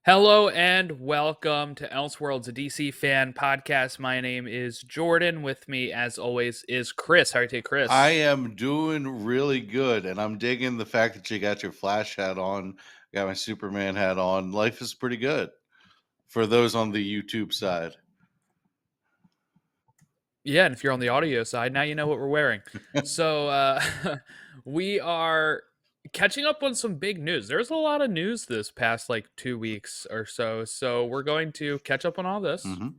Hello and welcome to Elseworlds, a DC fan podcast. My name is Jordan. With me, as always, is Chris. How are you today, I Chris? am doing really good, and I'm digging the fact that you got your Flash hat on, got my Superman hat on. Life is pretty good for those on the YouTube side. Yeah, and if you're on the audio side, now you know what we're wearing. So we are catching up on some big news. There's a lot of news this past 2 weeks or so. So we're going to catch up on all this. hmm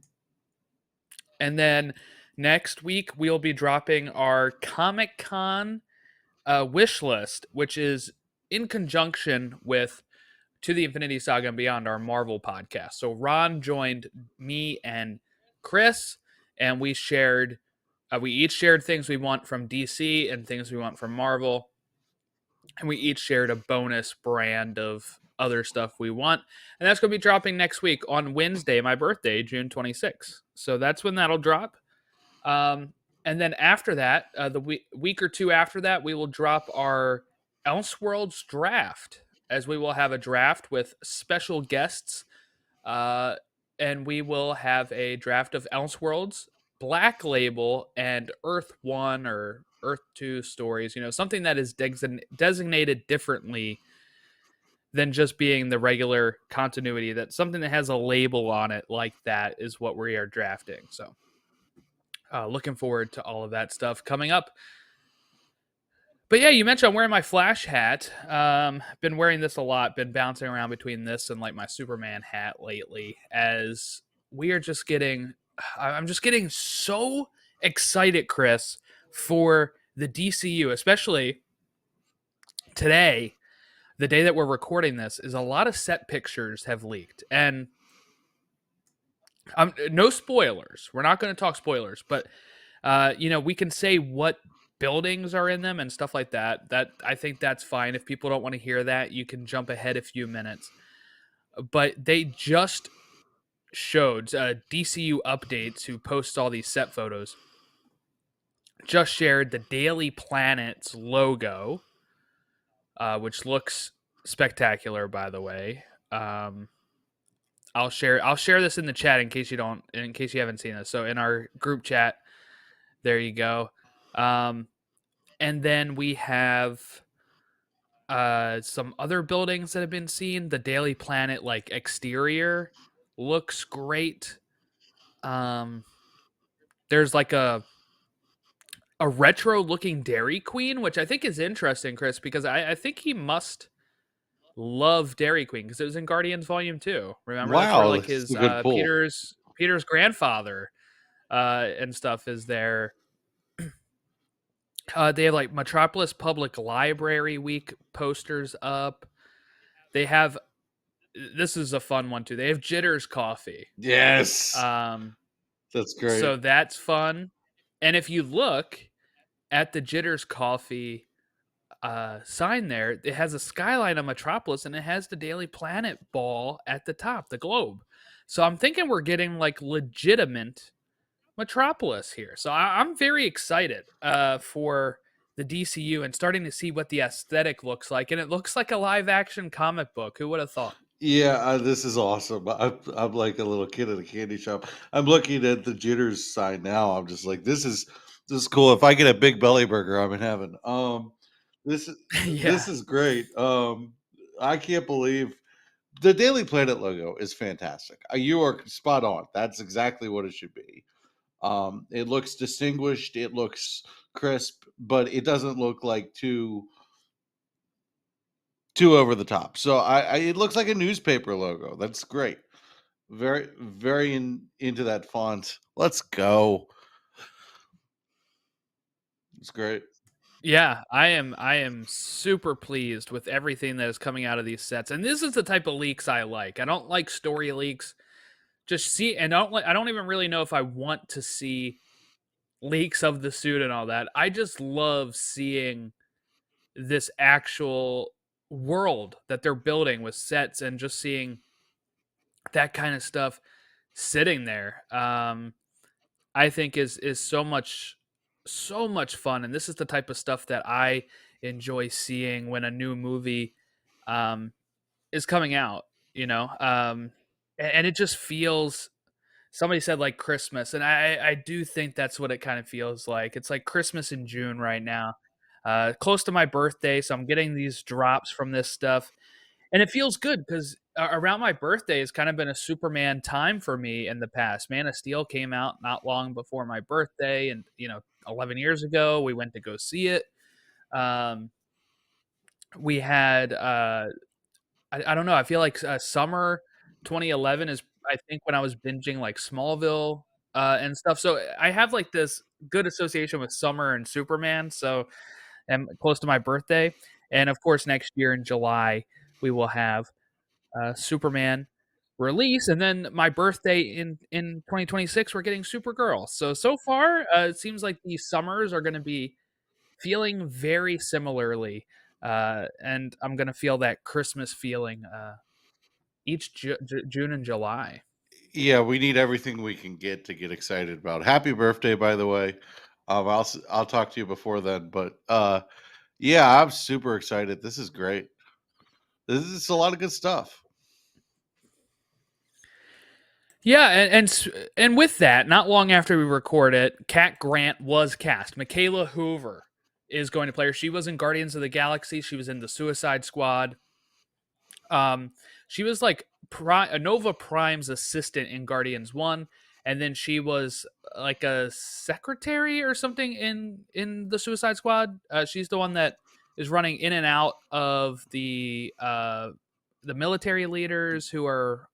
And then next week, we'll be dropping our Comic Con wish list, which is in conjunction with To the Infinity Saga and Beyond, our Marvel podcast. So Ron joined me and Chris, and we each shared things we want from DC and things we want from Marvel, and we each shared a bonus brand of other stuff we want, and that's going to be dropping next week on Wednesday, my birthday, June 26th. So that's when that'll drop. And then after that, the week or two after that, we will drop our Elseworlds draft, as we will have a draft with special guests. Uh, and we will have a draft of Elseworlds, Black Label, and Earth 1 or Earth 2 stories. Something that is designated differently than just being the regular continuity. That something that has a label on it like that is what we are drafting. So looking forward to all of that stuff coming up. But yeah, you mentioned I'm wearing my Flash hat. Been wearing this a lot. Been bouncing around between this and my Superman hat lately. As we are just getting, I'm just getting so excited, Chris, for the DCU, especially today. The day that we're recording this is a lot of set pictures have leaked, and no spoilers. We're not going to talk spoilers, but we can say what buildings are in them and stuff like that. That I think that's fine. If people don't want to hear that, you can jump ahead a few minutes. But they just showed DCU updates, who posts all these set photos, just shared the Daily Planet's logo, which looks spectacular, by the way. I'll share this in the chat in case you haven't seen this. So in our group chat, there you go. And then we have some other buildings that have been seen. The Daily Planet exterior looks great. There's a retro looking Dairy Queen, which I think is interesting, Chris, because I think he must love Dairy Queen because it was in Guardians Volume 2. Remember, that's where Wow, this is his a good pull. Peter's grandfather and stuff is there. They have Metropolis Public Library Week posters up. They have, this is a fun one too. They have Jitters Coffee. Yes, Um, that's great. so that's fun. And if you look at the Jitters Coffee sign there, it has a skyline of Metropolis and it has the Daily Planet ball at the top, the globe. So I'm thinking we're getting legitimate Metropolis here. So I'm very excited for the DCU and starting to see what the aesthetic looks like. And it looks like a live action comic book. Who would have thought? Yeah, this is awesome. I'm like a little kid at a candy shop. I'm looking at the Jitters sign now. I'm just like, this is cool. If I get a big belly burger, I'm in heaven. This is Yeah. this is great. I can't believe the Daily Planet logo is fantastic. You are spot on. That's exactly what it should be. It looks distinguished. It looks crisp, but it doesn't look like too over the top. So it looks like a newspaper logo. That's great. Very very into that font. Let's go. It's great. Yeah, I am super pleased with everything that is coming out of these sets. And this is the type of leaks I like. I don't like story leaks. Just see, and I don't even really know if I want to see leaks of the suit and all that. I just love seeing this actual world that they're building with sets and just seeing that kind of stuff sitting there. I think is so much fun, and this is the type of stuff that I enjoy seeing when a new movie is coming out. And it just feels. Somebody said like Christmas, and I do think that's what it kind of feels like. It's like Christmas in June right now, close to my birthday, so I'm getting these drops from this stuff, and it feels good because around my birthday has kind of been a Superman time for me in the past. Man of Steel came out not long before my birthday, and 11 years ago we went to go see it. Um, we had I don't know. I feel like summer 2011 is I think when I was binging like Smallville and stuff. So I have like this good association with summer and Superman. So and close to my birthday, and of course next year in July we will have Superman release, and then my birthday in 2026 we're getting Supergirl. So far it seems like these summers are going to be feeling very similarly, and I'm going to feel that Christmas feeling each June and July. Yeah, we need everything we can get to get excited about. Happy birthday, by the way. I'll talk to you before then, but yeah, I'm super excited. This is great. This is a lot of good stuff. Yeah, and with that, not long after we record it, Cat Grant was cast. Michaela Hoover is going to play her. She was in Guardians of the Galaxy. She was in the Suicide Squad. Um, she was like Nova Prime's assistant in Guardians 1, and then she was like a secretary or something in the Suicide Squad. She's the one that is running in and out of the military leaders who are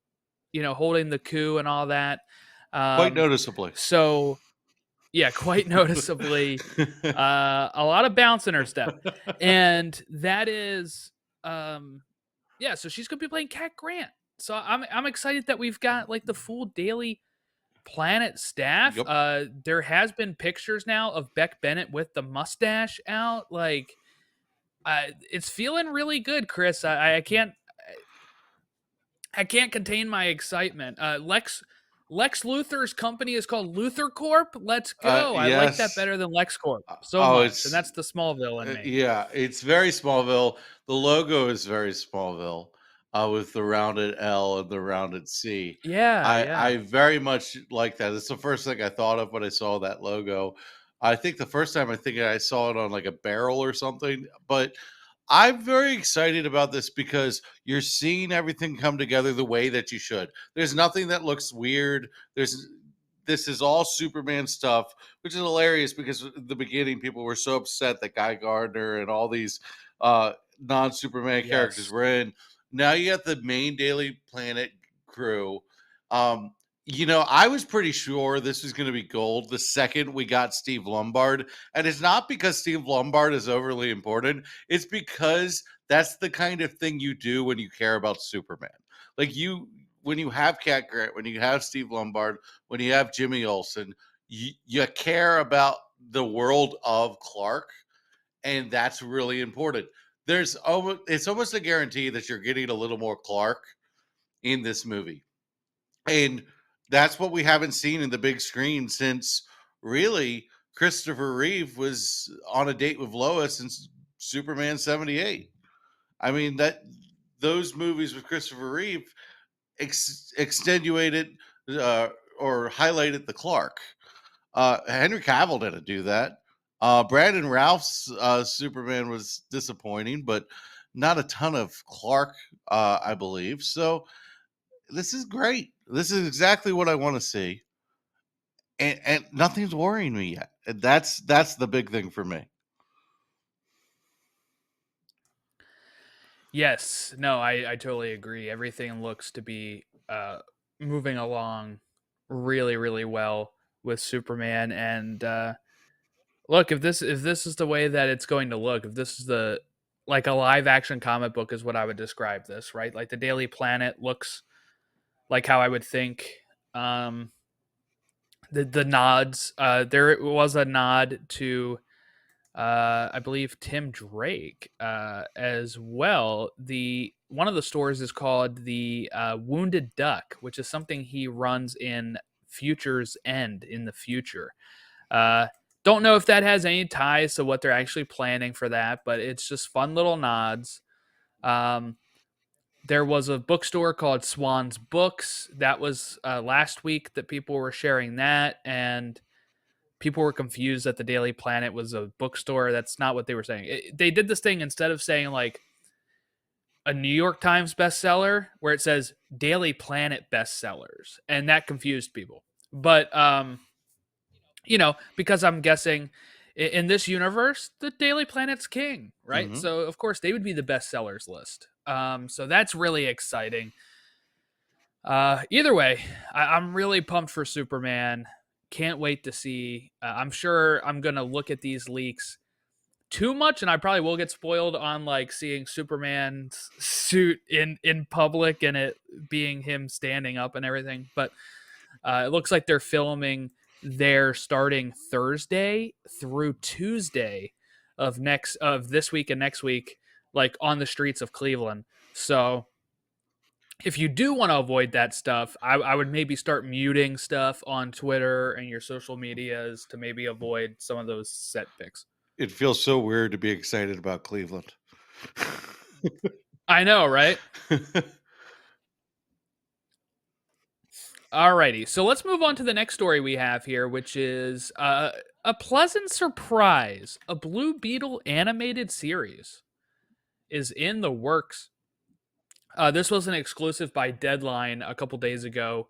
holding the coup and all that. Quite Um, noticeably. so yeah, quite noticeably, a lot of bounce in her step, and that is yeah, so she's gonna be playing Cat Grant. So I'm excited that we've got like the full Daily Planet staff. Yep. There has been pictures now of Beck Bennett with the mustache out. Like, it's feeling really good, Chris. I can't contain my excitement. Lex Luthor's company is called Luthor Corp. Let's go. I like that Yes. better than Lex Corp so Oh, much, and it's that's the Smallville in me. yeah, it's very Smallville. The logo is very Smallville, with the rounded L and the rounded C. Yeah, I yeah. very much like that. It's the first thing I thought of when I saw that logo. I think the first time I saw it on like a barrel or something, but I'm very excited about this because you're seeing everything come together the way that you should. There's nothing that looks weird. There's This is all Superman stuff, which is hilarious because at the beginning people were so upset that Guy Gardner and all these non-Superman characters Yes. were in. Now you got the main Daily Planet crew. Um, I was pretty sure this was going to be gold the second we got Steve Lombard. And it's not because Steve Lombard is overly important. It's because that's the kind of thing you do when you care about Superman. Like when you have Cat Grant, when you have Steve Lombard, when you have Jimmy Olsen, you care about the world of Clark, and that's really important. It's almost a guarantee that you're getting a little more Clark in this movie. And that's what we haven't seen in the big screen since really Christopher Reeve was on a date with Lois since Superman 78. I mean, that those movies with Christopher Reeve extenuated uh, or highlighted the Clark. Henry Cavill didn't do that. Brandon Ralph's Superman was disappointing, but not a ton of Clark, I believe. So this is great. This is exactly what I want to see, and nothing's worrying me yet. And that's the big thing for me. Yes. No, I totally agree. Everything looks to be moving along really, really well with Superman. And look, if this is the way that it's going to look, if this is the like a live action comic book is what I would describe this, right? Like the Daily Planet looks like how I would think. Um, the nods. There was a nod to I believe Tim Drake as well. The one of the stores is called the Wounded Duck, which is something he runs in Future's End in the future. Uh, don't know if that has any ties to what they're actually planning for that, but it's just fun little nods. Um, There was a bookstore called Swan's Books. That was last week that people were sharing that, and people were confused that the Daily Planet was a bookstore. That's not what they were saying. They did this thing instead of saying like a New York Times bestseller where it says Daily Planet bestsellers, and that confused people. But because I'm guessing in this universe, the Daily Planet's king, right? Hmm. So of course they would be the bestsellers list. So that's really exciting. Either way, I'm really pumped for Superman. Can't wait to see. I'm sure I'm gonna look at these leaks too much, and I probably will get spoiled on like seeing Superman's suit in public and it being him standing up and everything. But it looks like they're filming there starting Thursday through Tuesday of this week and next week, like on the streets of Cleveland. So if you do want to avoid that stuff, I would maybe start muting stuff on Twitter and your social medias to maybe avoid some of those set picks. It feels so weird to be excited about Cleveland. I know, right? Alrighty, so let's move on to the next story we have here, which is a pleasant surprise. A Blue Beetle animated series is in the works. This was an exclusive by Deadline a couple days ago.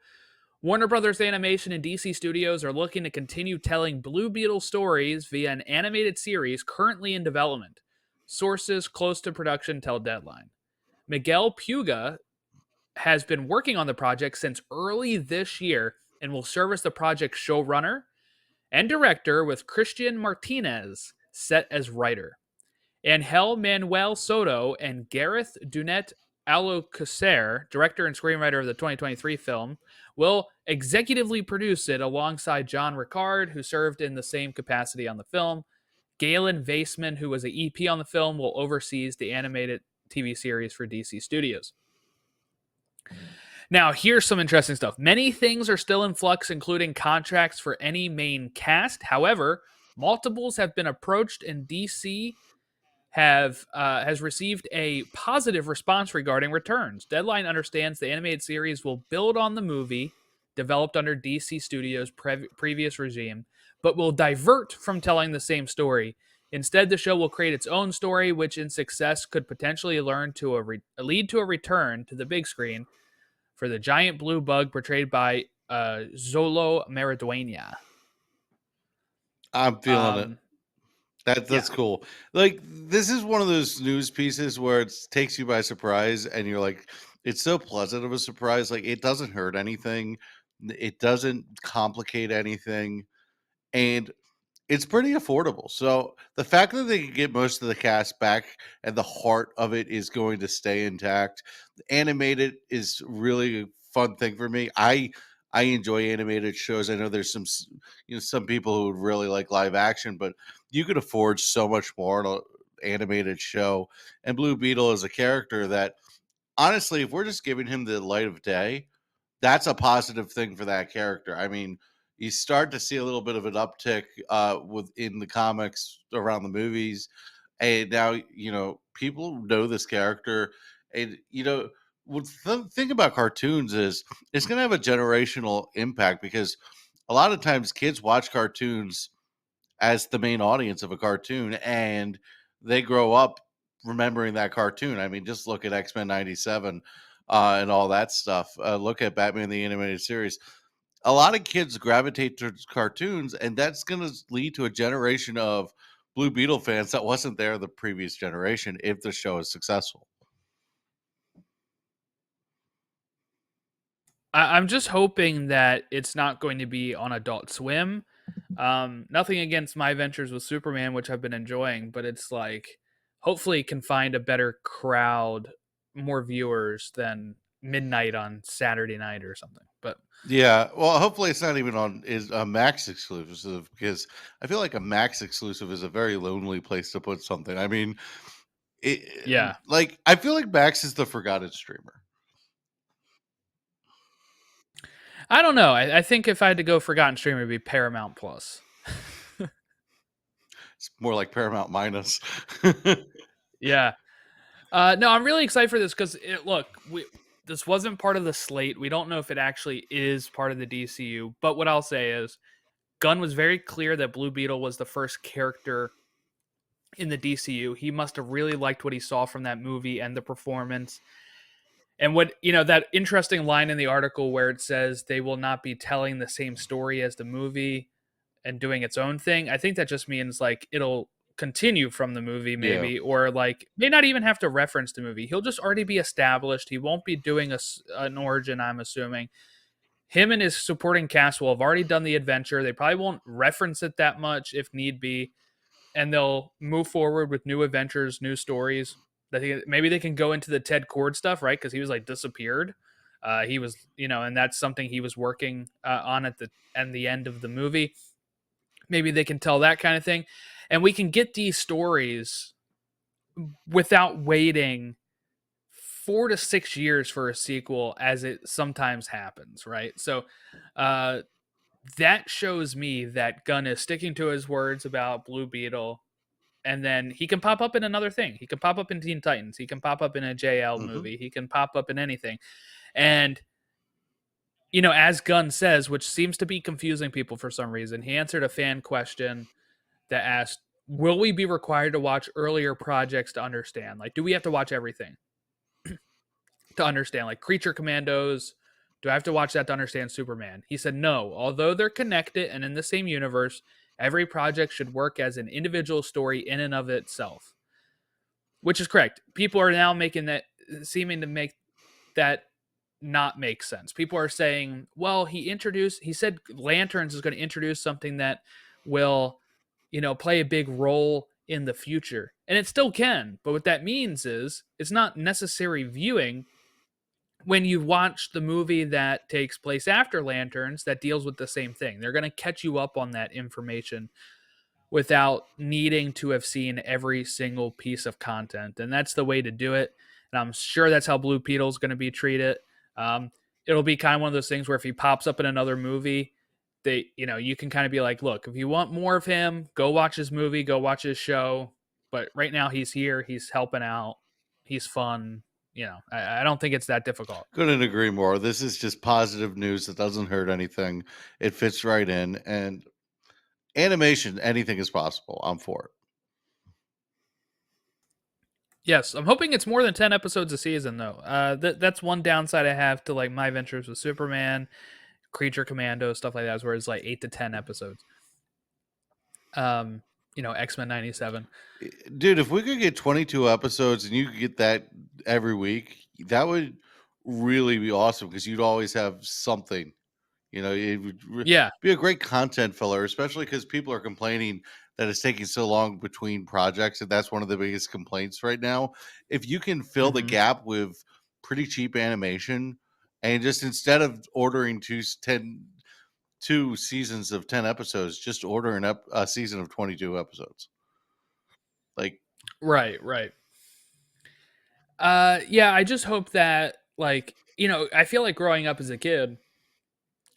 Warner Brothers Animation and DC Studios are looking to continue telling Blue Beetle stories via an animated series currently in development. Sources close to production tell Deadline. Miguel Puga has been working on the project since early this year and will serve as the project's showrunner and director, with Christian Martinez set as writer. Angel Manuel Soto and Gareth Dunet Alcocer, director and screenwriter of the 2023 film, will executively produce it alongside John Ricard, who served in the same capacity on the film. Galen Vaisman, who was an EP on the film, will oversee the animated TV series for DC Studios. Now, here's some interesting stuff. Many things are still in flux, including contracts for any main cast. However, multiples have been approached, and DC has received a positive response regarding returns. Deadline understands the animated series will build on the movie developed under DC Studios' previous regime, but will divert from telling the same story. Instead, the show will create its own story, which, in success, could potentially lead to a return to the big screen for the giant blue bug portrayed by Zolo Mariduena. I'm feeling it. Um, That's yeah, cool. Like, this is one of those news pieces where it takes you by surprise, and you're like, it's so pleasant of a surprise. Like, it doesn't hurt anything, it doesn't complicate anything, and it's pretty affordable. So the fact that they can get most of the cast back and the heart of it is going to stay intact, animated is really a fun thing for me. I enjoy animated shows. I know there's some people who would really like live action, but you could afford so much more in an animated show. And Blue Beetle is a character that, honestly, if we're just giving him the light of day, that's a positive thing for that character. I mean, you start to see a little bit of an uptick within the comics around the movies, and now people know this character, and what the thing about cartoons is it's going to have a generational impact, because a lot of times kids watch cartoons as the main audience of a cartoon, and they grow up remembering that cartoon. I mean, just look at X-Men 97 and all that stuff. Look at Batman the Animated Series. A lot of kids gravitate towards cartoons, and that's going to lead to a generation of Blue Beetle fans that wasn't there the previous generation if the show is successful. I'm just hoping that it's not going to be on Adult Swim. Nothing against my ventures with Superman, which I've been enjoying, but it's like hopefully can find a better crowd, more viewers than midnight on Saturday night or something. But Yeah, well, hopefully it's not even on is a Max exclusive, because I feel like a Max exclusive is a very lonely place to put something. I mean, yeah, like I feel like Max is the forgotten streamer. I don't know. I think if I had to go forgotten stream, it'd be Paramount Plus. It's more like Paramount Minus. Yeah. No, I'm really excited for this because look, this wasn't part of the slate. We don't know if it actually is part of the DCU. But what I'll say is, Gunn was very clear that Blue Beetle was the first character in the DCU. He must have really liked what he saw from that movie and the performance. And what, that interesting line in the article where it says they will not be telling the same story as the movie and doing its own thing. I think that just means like it'll continue from the movie Yeah. maybe, or like may not even have to reference the movie. He'll just already be established. He won't be doing an origin, I'm assuming. Him and his supporting cast will have already done the adventure. They probably won't reference it that much if need be, and they'll move forward with new adventures, new stories. I think maybe they can go into the Ted Cord stuff, right? Because he was like disappeared. He was, and that's something he was working on at the end of the movie. Maybe they can tell that kind of thing, and we can get these stories without waiting 4 to 6 years for a sequel, as it sometimes happens, right? So, that shows me that Gunn is sticking to his words about Blue Beetle, and then he can pop up in another thing. He can pop up in Teen Titans. He can pop up in a JL Mm-hmm. movie. He can pop up in anything. And, as Gunn says, which seems to be confusing people for some reason, he answered a fan question that asked, will we be required to watch earlier projects to understand? Like, do we have to watch everything to understand? Like Creature Commandos, do I have to watch that to understand Superman? He said, no. Although they're connected and in the same universe, every project should work as an individual story in and of itself, which is correct. People are now seeming to make that not make sense. People are saying, well, he said Lanterns is going to introduce something that will, play a big role in the future. And it still can. But what that means is it's not necessary viewing when you watch the movie that takes place after Lanterns that deals with the same thing. They're going to catch you up on that information without needing to have seen every single piece of content. And that's the way to do it. And I'm sure that's how Blue Beetle is going to be treated. Um, it'll be kind of one of those things where if he pops up in another movie, you can kind of be like, look, if you want more of him, go watch his movie, go watch his show. But right now he's here, he's helping out, he's fun. I don't think it's that difficult. Couldn't agree more. This is just positive news that doesn't hurt anything. It fits right in. And animation, anything is possible. I'm for it. Yes, I'm hoping it's more than 10 episodes a season, though. That's one downside I have to like my ventures with Superman, Creature Commandos, stuff like that, is where it's like 8 to 10 episodes. X-Men 97. Dude, if we could get 22 episodes and you could get that every week, that would really be awesome because you'd always have something. It would Yeah. be a great content filler, especially because people are complaining that it's taking so long between projects, and that's one of the biggest complaints right now. If you can fill the gap with pretty cheap animation, and just instead of ordering two seasons of 10 episodes, just order a season of 22 episodes. Like, Right. Yeah, I just hope that, like, I feel like growing up as a kid,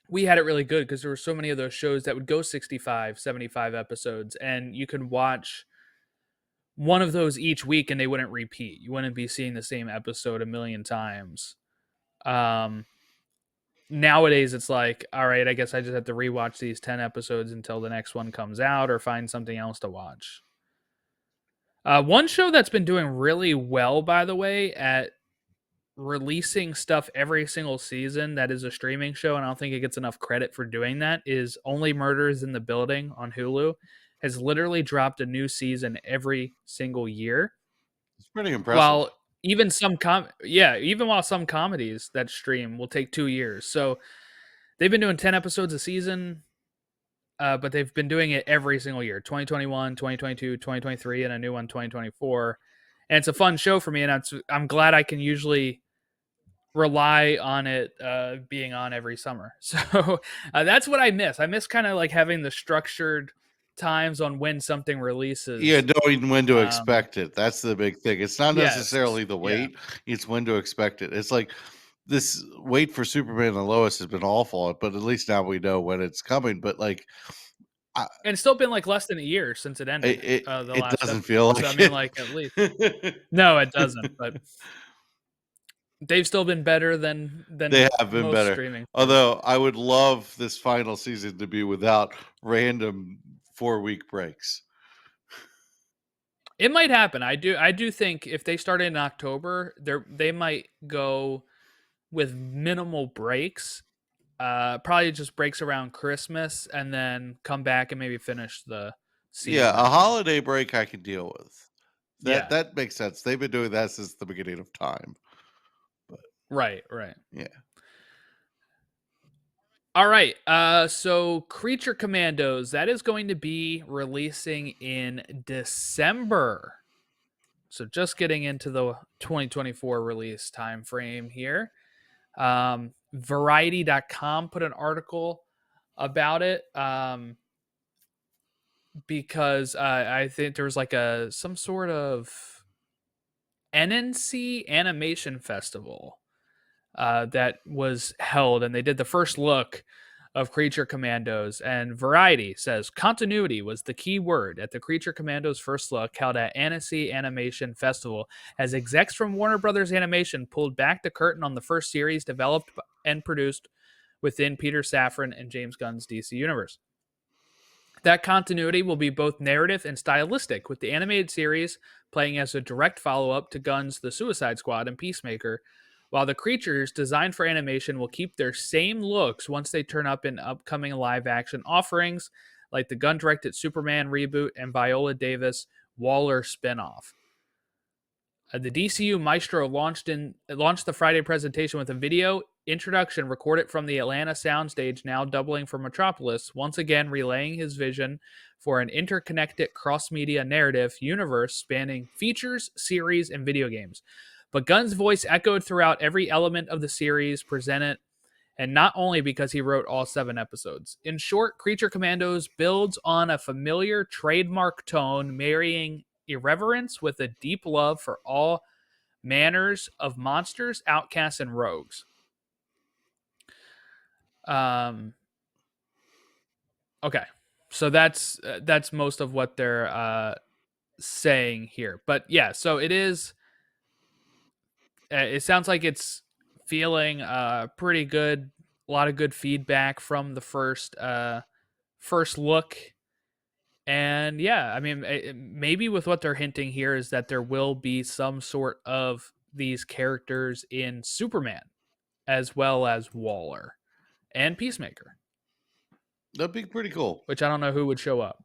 we had it really good because there were so many of those shows that would go 65, 75 episodes, and you could watch one of those each week and they wouldn't repeat. You wouldn't be seeing the same episode a million times. Nowadays it's like, all right, I guess I just have to rewatch these 10 episodes until the next one comes out or find something else to watch. One show that's been doing really well, by the way, at releasing stuff every single season that is a streaming show, and I don't think it gets enough credit for doing that, is Only Murders in the Building on Hulu. Has literally dropped a new season every single year. it's pretty impressive. While even even while some comedies that stream will take 2 years. So they've been doing 10 episodes a season, but they've been doing it every single year. 2021, 2022, 2023, and a new one 2024. And it's a fun show for me, and I'm glad I can usually rely on it being on every summer. So that's what I miss. I miss kind of like having the structured times on when something releases. Yeah, knowing when to expect it. That's the big thing. It's not necessarily the wait, it's when to expect it. It's like this wait for Superman and Lois has been awful, but at least now we know when it's coming. But like I, And it's still been like less than a year since it ended, the it last doesn't episode. feel So I like mean, like at least it. no, it doesn't. But they've still been better They than have been most better. streaming services. Although I would love this final season to be without random 4-week breaks. It might happen. I do think if they started in October, they might go with minimal breaks. Probably just breaks around Christmas and then come back and maybe finish the Yeah, a season. holiday break I can deal with. Yeah. That makes sense. They've been doing that since the beginning of time. But Right, right. yeah. All right. So Creature Commandos, that is going to be releasing in December. So just getting into the 2024 release time frame here. Variety.com put an article about it because I think there was like some sort of NNC animation festival that was held, and they did the first look of Creature Commandos. And Variety says continuity was the key word at the Creature Commandos first look held at Annecy Animation Festival, as execs from Warner Brothers Animation pulled back the curtain on the first series developed and produced within Peter Safran and James Gunn's DC Universe. That continuity will be both narrative and stylistic, with the animated series playing as a direct follow up to Gunn's The Suicide Squad and Peacemaker, while the creatures designed for animation will keep their same looks once they turn up in upcoming live action offerings like the Gunn directed Superman reboot and Viola Davis Waller spinoff. The DCU Maestro launched the Friday presentation with a video introduction recorded from the Atlanta soundstage, now doubling for Metropolis, once again relaying his vision for an interconnected cross-media narrative universe spanning features, series, and video games. But Gunn's voice echoed throughout every element of the series presented, and not only because he wrote all 7 episodes. In short, Creature Commandos builds on a familiar trademark tone, marrying irreverence with a deep love for all manners of monsters, outcasts, and rogues. Okay, so that's most of what they're saying here. But yeah, so it is. It sounds like it's feeling pretty good. A lot of good feedback from the first look. And yeah, I mean, maybe with what they're hinting here is that there will be some sort of these characters in Superman, as well as Waller and Peacemaker, That'd be pretty cool. which I don't know who would show up,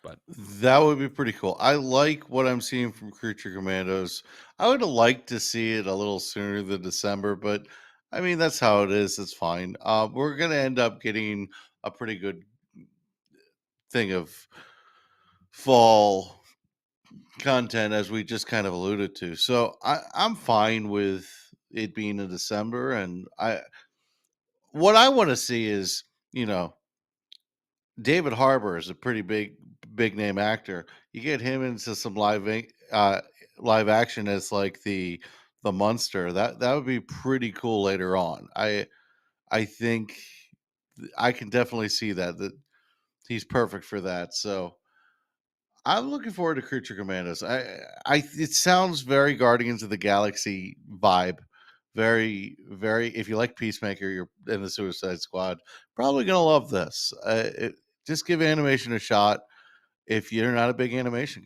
but That would be pretty cool. I like what I'm seeing from Creature Commandos. I would have liked to see it a little sooner than December, but I mean that's how it is. It's fine. We're gonna end up getting a pretty good thing of fall content, as we just kind of alluded to. So I'm fine with it being in December, and what I want to see is, you know, David Harbour is a pretty big name actor. You get him into some live action as like the monster. That would be pretty cool later on. I think I can definitely see that he's perfect for that. So I'm looking forward to Creature Commandos. I it sounds very Guardians of the Galaxy vibe. Very. If you like Peacemaker, you're in the Suicide Squad. Probably gonna love this. Just give animation a shot if you're not a big animation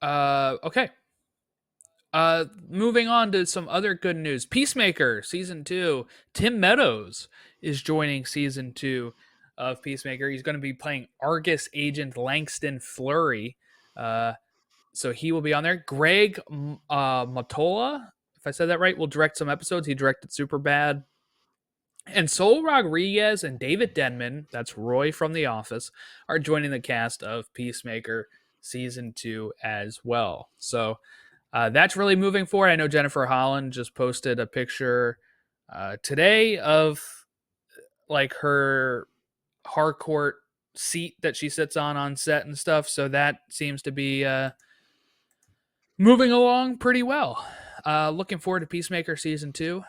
guy. okay. Moving on to some other good news. Peacemaker season 2. Tim Meadows is joining season 2 of Peacemaker. He's going to be playing Argus agent Langston Flurry. So he will be on there. Greg Matola, if I said that right, will direct some episodes. He directed Superbad. And Sol Rodriguez and David Denman, that's Roy from The Office, are joining the cast of Peacemaker season 2 as well. So that's really moving forward. I know Jennifer Holland just posted a picture today of like her hardcourt seat that she sits on set and stuff. So that seems to be moving along pretty well. Looking forward to Peacemaker season 2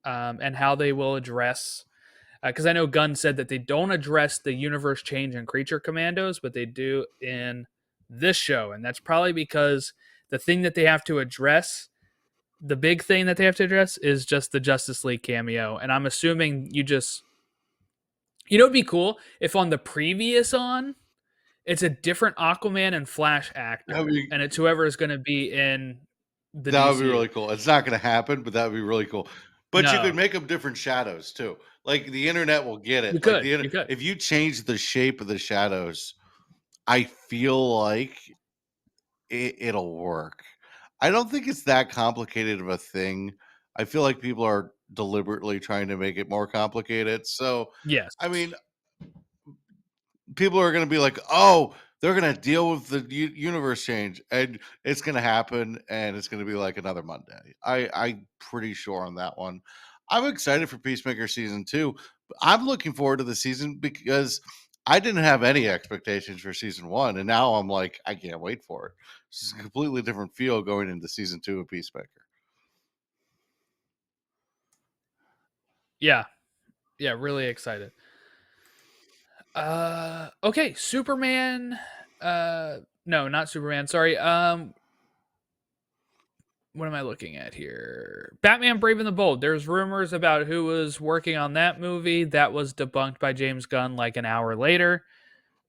and how they will address because I know Gunn said that they don't address the universe change in Creature Commandos, but they do in this show, and that's probably because the thing that they have to address, the big thing that they have to address, is just the Justice League cameo. And I'm assuming it'd be cool if on the previous it's a different Aquaman and Flash That'd actor, be and it's whoever is going to be in the that would be DCU. really cool. It's not going to happen, but that would be really cool. But you could No, make them different shadows too. Like the internet will get you it. Like could, you could. if you change the shape of the shadows, I feel like it'll work. I don't think it's that complicated of a thing. I feel like people are deliberately trying to make it more complicated. So, Yes. I mean, people are going to be like, "Oh, they're going to deal with the universe change, and it's going to happen, and it's going to be like another Monday." I'm pretty sure on that one. I'm excited for Peacemaker season 2. I'm looking forward to the season because I didn't have any expectations for season 1, and now I'm like, I can't wait for it. It's a completely different feel going into season 2 of Peacemaker. Yeah. Yeah, really excited. Okay, Superman. No, not Superman. Sorry. What am I looking at here? Batman Brave and the Bold. There's rumors about who was working on that movie. That was debunked by James Gunn like an hour later,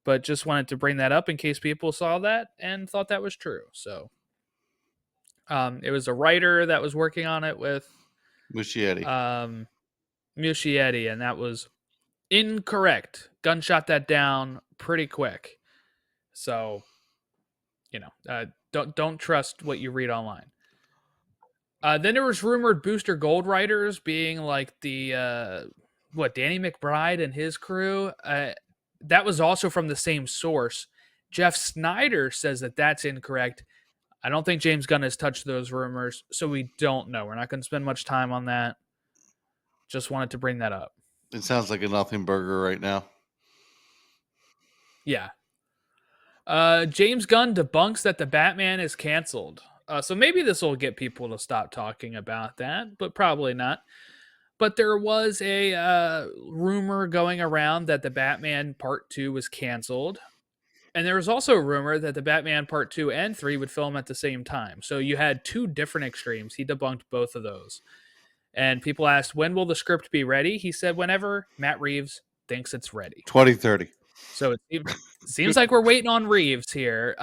but just wanted to bring that up in case people saw that and thought that was true. So, it was a writer that was working on it with Muschietti. um Muschietti, and that was incorrect. Gunn shot that down pretty quick. So, don't trust what you read online. Then there was rumored Booster Gold writers being like the Danny McBride and his crew. That was also from the same source. Jeff Snyder says that that's incorrect. I don't think James Gunn has touched those rumors, so we don't know. We're not going to spend much time on that. Just wanted to bring that up. It sounds like a nothing burger right now. Yeah. James Gunn debunks that the Batman is canceled. So maybe this will get people to stop talking about that, but probably not. But there was a rumor going around that the Batman Part 2 was canceled. And there was also a rumor that the Batman Part 2 and 3 would film at the same time. So you had two different extremes. He debunked both of those. And people asked, when will the script be ready? He said, whenever Matt Reeves thinks it's ready. 2030. So it seems like we're waiting on Reeves here.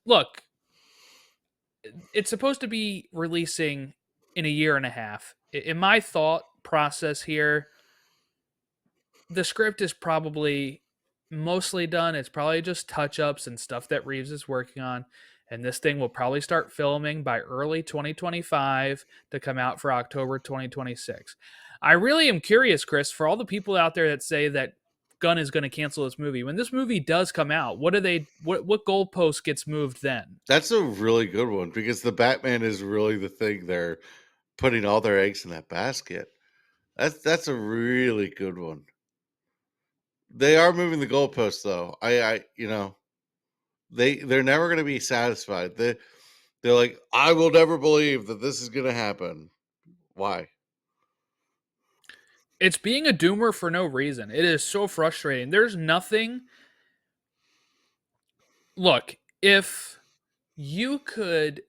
Look, it's supposed to be releasing in a year and a half. In my thought process here, the script is probably mostly done. It's probably just touch ups and stuff that Reeves is working on. And this thing will probably start filming by early 2025 to come out for October 2026. I really am curious, Chris, for all the people out there that say that Gunn is going to cancel this movie. When this movie does come out, what goalpost gets moved then? That's a really good one because the Batman is really the thing they're putting all their eggs in that basket. That's a really good one. They are moving the goalposts though. They're never going to be satisfied. They're like, I will never believe that this is going to happen. Why? It's being a doomer for no reason. It is so frustrating. There's nothing. Look, if you could,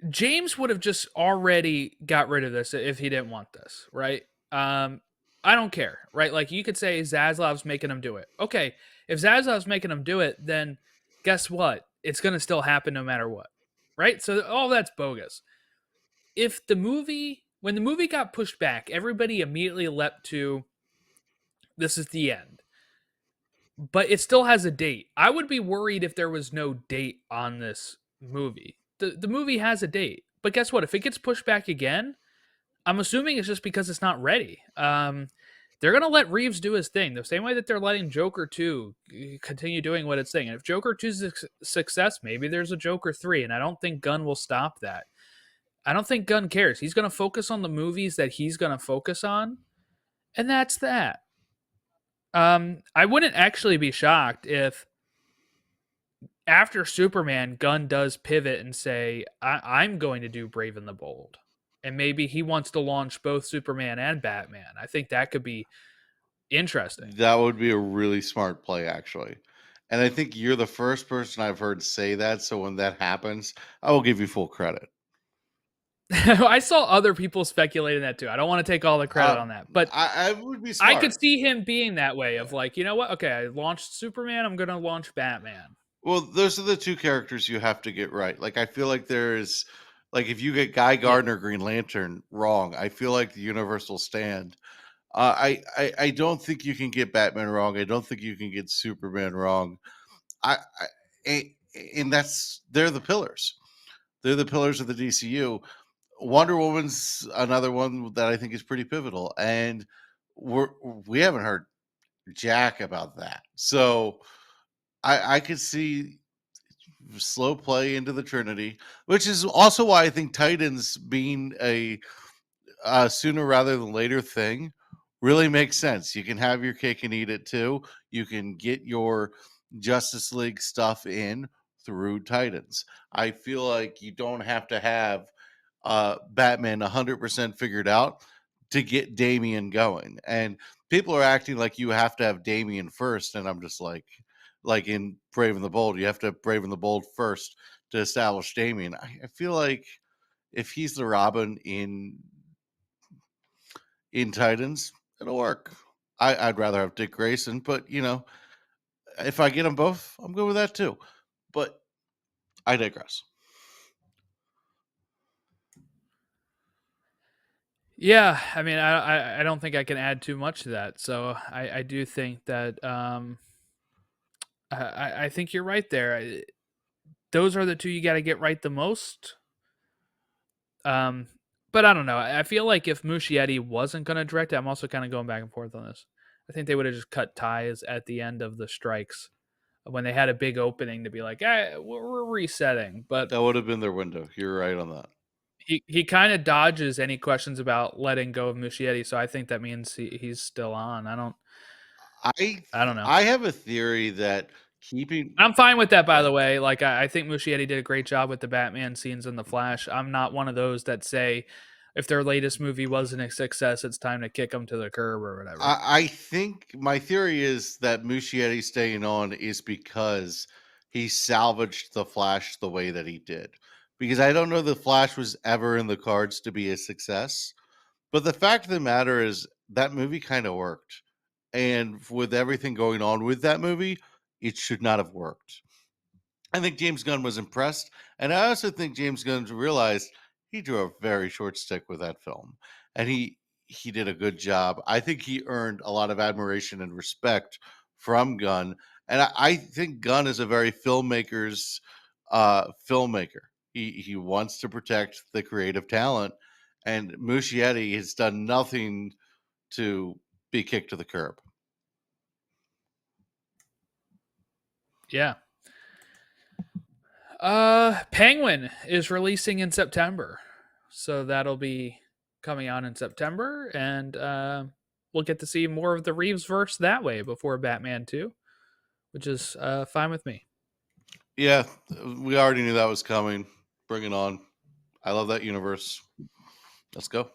James would have just already got rid of this if he didn't want this, right? I don't care, right? Like you could say Zaslav's making him do it. Okay, if Zaslav's making him do it, then guess what? It's going to still happen no matter what, right? So all that's bogus. If when the movie got pushed back, everybody immediately leapt to this is the end. But it still has a date. I would be worried if there was no date on this movie. The movie has a date. But guess what? If it gets pushed back again, I'm assuming it's just because it's not ready. They're going to let Reeves do his thing the same way that they're letting Joker 2 continue doing what it's saying. And if Joker 2 is a success, maybe there's a Joker 3. And I don't think Gunn will stop that. I don't think Gunn cares. He's going to focus on the movies that he's going to focus on. And that's that. I wouldn't actually be shocked if after Superman, Gunn does pivot and say, I'm going to do Brave and the Bold. and maybe he wants to launch both Superman and Batman. I think that could be interesting. That would be a really smart play, actually. And I think you're the first person I've heard say that. So when that happens, I will give you full credit. I saw other people speculating that too. I don't want to take all the credit Uh, on that, but I would be I could smart. see him being that way of Yeah. like, you know what? Okay, I launched Superman. I'm gonna launch Batman. Well, those are the two characters you have to get right. Like, I feel like there's, like, if you get Guy Yeah, Gardner Green Lantern wrong, I feel like the universe will stand. I don't think you can get Batman wrong. I don't think you can get Superman wrong. I a- and that's they're the pillars. They're the pillars of the DCU. Wonder Woman's another one that I think is pretty pivotal, and we haven't heard jack about that. So I could see slow play into the Trinity, which is also why I think Titans being a sooner rather than later thing really makes sense. You can have your cake and eat it too. You can get your Justice League stuff in through Titans. I feel like you don't have to have Batman 100% figured out to get Damian going. And people are acting like you have to have Damian first. And I'm just like in Brave and the Bold, you have to have Brave and the Bold first to establish Damian. I feel like if he's the Robin in Titans, it'll work. I'd rather have Dick Grayson, but if I get them both, I'm good with that too. But I digress. yeah. I mean, I don't think I can add too much to that. So I do think that I think you're right there. Those are the two you got to get right the most. Um, but I don't know. I feel like if Muschietti wasn't going to direct it, I'm also kind of going back and forth on this. I think they would have just cut ties at the end of the strikes when they had a big opening to be like, we're resetting. But That would have been their window. You're right on that. he kind of dodges any questions about letting go of Muschietti. So I think that means he's still on. I don't know. I have a theory that keeping I'm fine with that, by yeah, the way. Like, I think Muschietti did a great job with the Batman scenes in The Flash. I'm not one of those that say if their latest movie wasn't a success, it's time to kick them to the curb or whatever. I think my theory is that Muschietti staying on is because he salvaged the Flash the way that he did. Because I don't know the Flash was ever in the cards to be a success. But the fact of the matter is that movie kind of worked. And with everything going on with that movie, it should not have worked. I think James Gunn was impressed, and I also think James Gunn realized he drew a very short stick with that film, and he did a good job. I think he earned a lot of admiration and respect from Gunn, and I think Gunn is a very filmmaker's filmmaker. He wants to protect the creative talent, and Muschietti has done nothing to be kicked to the curb. Yeah. Penguin is releasing in September, so that'll be coming out in September, and we'll get to see more of the Reeves verse that way before Batman 2, which is fine with me. Yeah, we already knew that was coming. Bring it on. I love that universe. Let's go.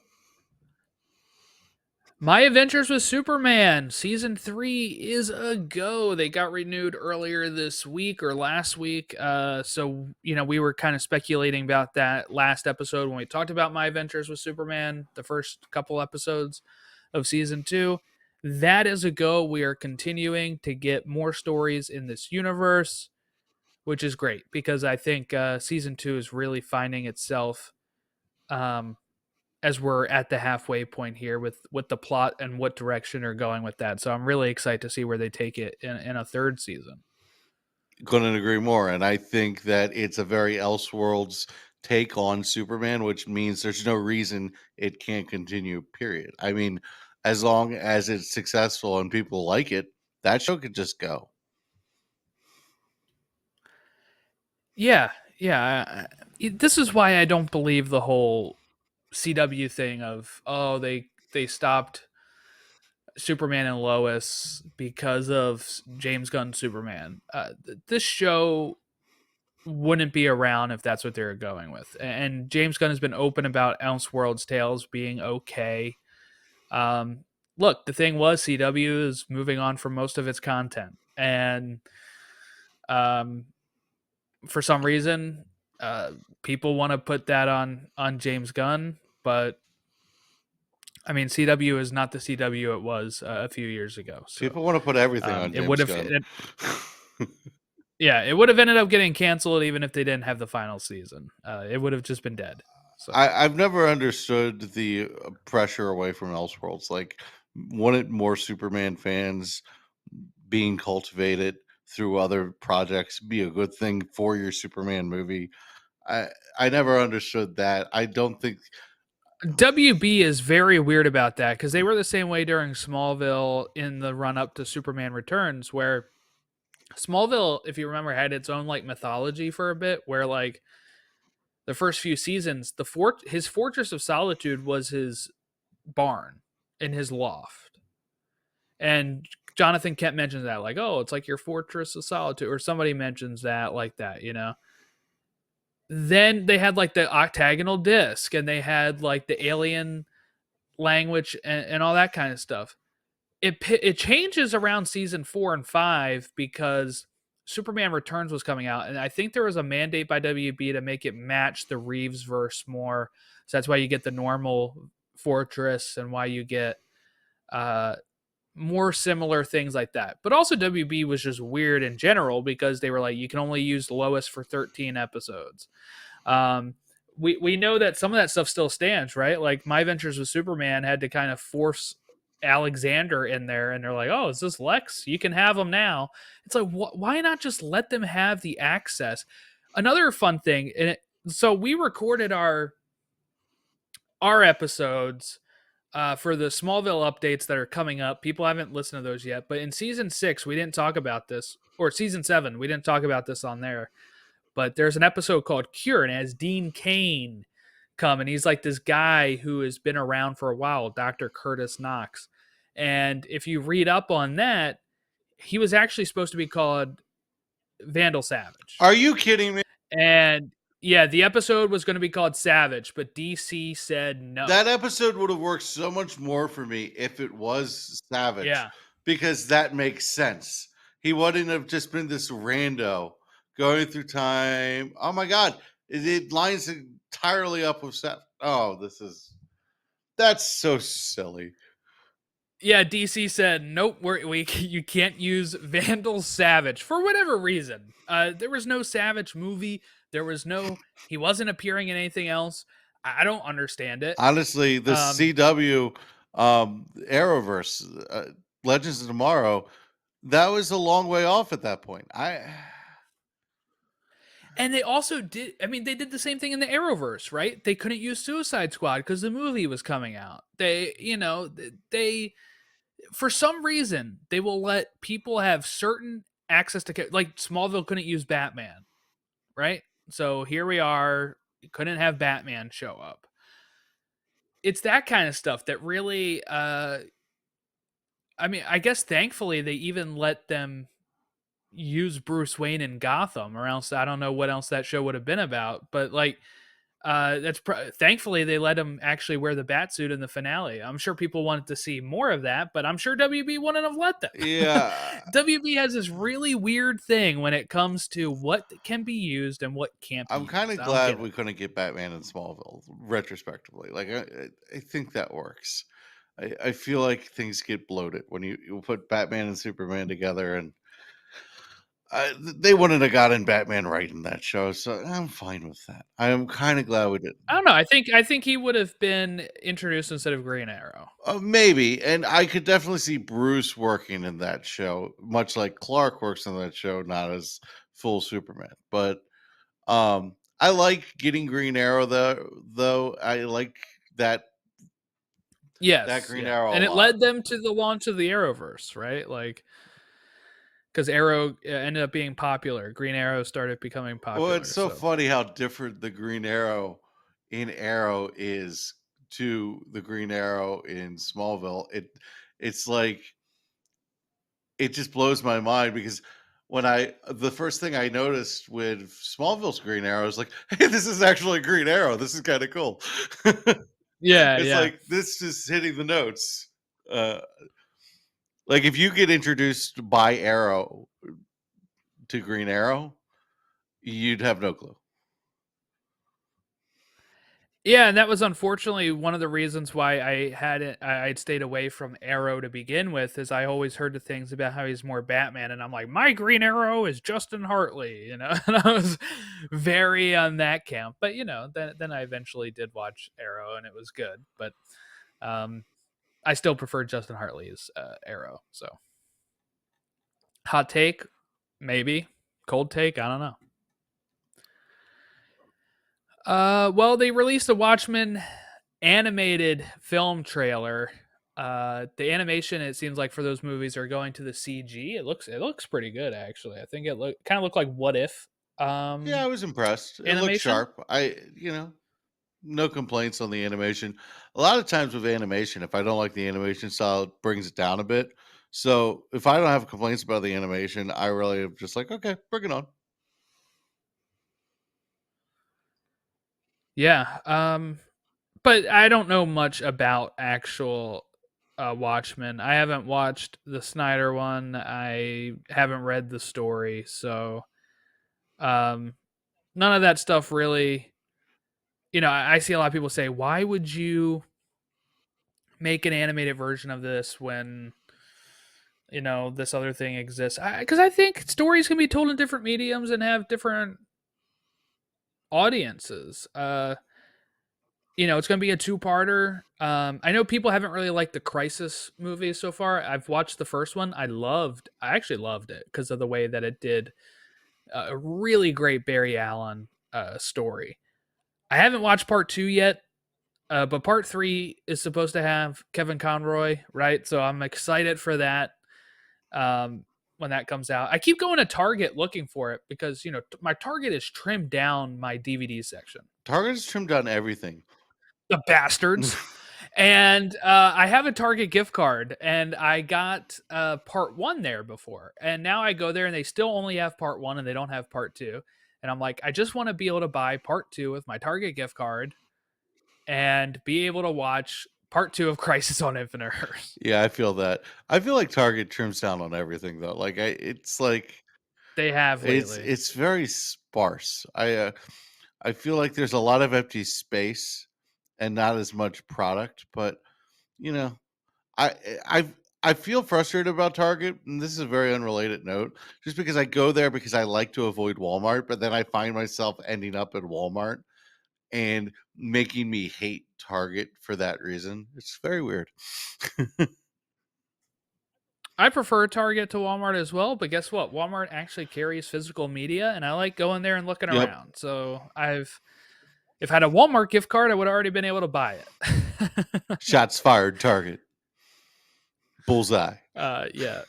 My Adventures with Superman season 3 is a go. They got renewed earlier this week or last week. So we were kind of speculating about that last episode when we talked about My Adventures with Superman, the first couple episodes of season 2. That is a go. We are continuing to get more stories in this universe, which is great because I think season 2 is really finding itself. Um, as we're at the halfway point here with the plot and what direction are going with that. So I'm really excited to see where they take it in a third season. Couldn't agree more. And I think that it's a very Elseworlds take on Superman, which means there's no reason it can't continue, period. I mean, as long as it's successful and people like it, that show could just go. Yeah, yeah. This is why I don't believe the whole CW thing of they stopped Superman and Lois because of James Gunn's Superman. This show wouldn't be around if that's what they were going with. And James Gunn has been open about Elseworlds Tales being okay. Um, Look, the thing was CW is moving on from most of its content, and um, for some reason, people want to put that on James Gunn, but I mean, CW is not the CW it was a few years ago. So People want to put everything on it would James have, Gunn. yeah, it would have ended up getting canceled even if they didn't have the final season. It would have just been dead. So I've never understood the pressure away from Elseworlds. Like, wanted more Superman fans being cultivated through other projects be a good thing for your Superman movie. I I never understood that. I don't think WB is very weird about that because they were the same way during Smallville in the run up to Superman Returns, where Smallville, if you remember, had its own like mythology for a bit, where like the first few seasons, his fortress of solitude was his barn in his loft, and Jonathan Kent mentions that like, oh, it's like your fortress of solitude, or somebody mentions that like that, you know. Then they had like the octagonal disc, and they had like the alien language and all that kind of stuff. It changes around season 4 and 5 because Superman Returns was coming out, and I think there was a mandate by WB to make it match the Reeves verse more. So that's why you get the normal fortress and why you get uh, more similar things like that. But also WB was just weird in general because they were like, you can only use Lois for 13 episodes. Um, we know that some of that stuff still stands, right? Like My Ventures with Superman had to kind of force Alexander in there, and they're like, "Oh, is this Lex? You can have him now." It's like, why not just let them have the access? Another fun thing, so we recorded our episodes for the Smallville updates that are coming up. People haven't listened to those yet, but in season 6, we didn't talk about this, or season 7, we didn't talk about this on there. But there's an episode called Cure, and it has Dean Cain come, and he's like this guy who has been around for a while, Dr. Curtis Knox. And if you read up on that, he was actually supposed to be called Vandal Savage. Are you kidding me? And yeah, the episode was going to be called Savage, but DC said no. That episode would have worked so much more for me if it was Savage, Yeah. because that makes sense. He wouldn't have just been this rando going through time. Oh my god, it lines entirely up with Savage. Oh, that's so silly. Yeah, DC said nope. You can't use Vandal Savage for whatever reason. There was no Savage movie. There was no. He wasn't appearing in anything else. I don't understand it. Honestly, the Um, CW Arrowverse, Legends of Tomorrow, that was a long way off at that point. and they also did. I mean, they did the same thing in the Arrowverse, right? They couldn't use Suicide Squad because the movie was coming out. They for some reason they will let people have certain access to like Smallville couldn't use Batman, right? So here we are, couldn't have Batman show up. It's that kind of stuff that really I mean, I guess thankfully they even let them use Bruce Wayne in Gotham, or else I don't know what else that show would have been about. But like thankfully they let him actually wear the bat suit in the finale. I'm sure people wanted to see more of that, but I'm sure WB wouldn't have let them. Yeah, WB has this really weird thing when it comes to what can be used and what can't be I'm kind used. of I don't glad get it. we couldn't get Batman in Smallville retrospectively. Like, I think that works. I feel like things get bloated when you put Batman and Superman together, and they wouldn't have gotten Batman right in that show. So I'm fine with that. I'm kind of glad we did. I don't know. I think he would have been introduced instead of Green Arrow. Maybe, and I could definitely see Bruce working in that show, much like Clark works in that show, not as full Superman. But I like getting Green Arrow though. I like that Yes, Green yeah, Arrow a and it lot. led them to the launch of the Arrowverse, right? Like, because Arrow ended up being popular, Green Arrow started becoming Well, it's popular. so So funny how different the Green Arrow in Arrow is to the Green Arrow in Smallville. It's like, it just blows my mind because when the first thing I noticed with Smallville's Green Arrow is like, hey, this is actually Green Arrow. This is kind of cool. Yeah, It's yeah. like this is hitting the notes. Uh, like if you get introduced by Arrow to Green Arrow, you'd have no clue. Yeah, and that was unfortunately one of the reasons why I'd stayed away from Arrow to begin with, is I always heard the things about how he's more Batman, and I'm like, my Green Arrow is Justin Hartley, you know, and I was very on that camp. But then I eventually did watch Arrow, and it was good. But um, I still prefer Justin Hartley's Arrow. So hot take, maybe. Cold take, I don't know. Well, they released a Watchmen animated film trailer. The animation, it seems like, for those movies are going to the CG. It looks pretty good, actually. I think it kind of looked like What If Yeah, I was impressed. It looked animation. sharp. No complaints on the animation. A lot of times with animation, if I don't like the animation style, it brings it down a bit. So if I don't have complaints about the animation, I really am just like, okay, bring it on. Yeah. But I don't know much about actual Watchmen. I haven't watched the Snyder one. I haven't read the story, so um, none of that stuff really. I see a lot of people say, "Why would you make an animated version of this when this other thing exists?" Because I think stories can be told in different mediums and have different audiences. It's going to be a two-parter. I know people haven't really liked the Crisis movies so far. I've watched the first one. I actually loved it because of the way that it did a really great Barry Allen story. I haven't watched part two yet, but part three is supposed to have Kevin Conroy, right? So I'm excited for that when that comes out. I keep going to Target looking for it because my Target is trimmed down my DVD section. Target's trimmed down everything. The bastards. And I have a Target gift card, and I got part one there before. And now I go there, and they still only have part one, and they don't have part two. And I'm like, I just want to be able to buy part two with my Target gift card and be able to watch part two of Crisis on Infinite Earths. Yeah, I feel that. I feel like Target trims down on everything though. It's like They have lately. it's very sparse. I feel like there's a lot of empty space and not as much product, but you know, I I I feel frustrated about Target, and this is a very unrelated note, just because I go there because I like to avoid Walmart, but then I find myself ending up at Walmart and making me hate Target for that reason. It's very weird. I prefer Target to Walmart as well, but guess what? Walmart actually carries physical media, and I like going there and looking Yep. around. So if I had a Walmart gift card, I would have already been able to buy it. Shots fired, Target. Bullseye. Yeah.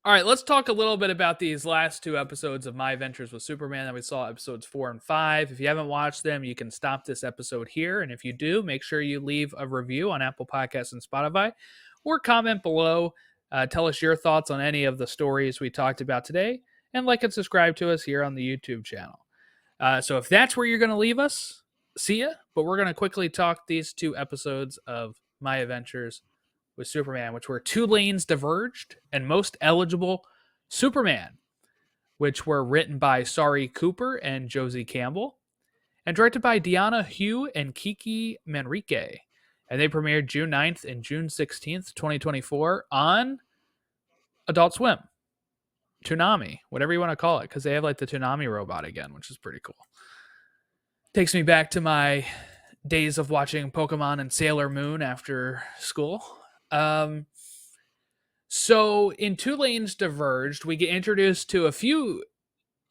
All right, let's talk a little bit about these last two episodes of My Adventures with Superman that we saw, episodes 4 and 5. If you haven't watched them, you can stop this episode here. And if you do, make sure you leave a review on Apple Podcasts and Spotify or comment below. Tell us your thoughts on any of the stories we talked about today. And like and subscribe to us here on the YouTube channel. So if that's where you're going to leave us, see ya. But we're going to quickly talk these two episodes of My Adventures with Superman, which were Two Lanes Diverged and Most Eligible Superman, which were written by Sari Cooper and Josie Campbell, and directed by Deanna Hugh and Kiki Manrique. And they premiered June 9th and June 16th, 2024 on Adult Swim, Toonami, whatever you want to call it, because they have like the Toonami robot again, which is pretty cool. Takes me back to my days of watching Pokemon and Sailor Moon after school. So in Two Lanes Diverged, we get introduced to a few.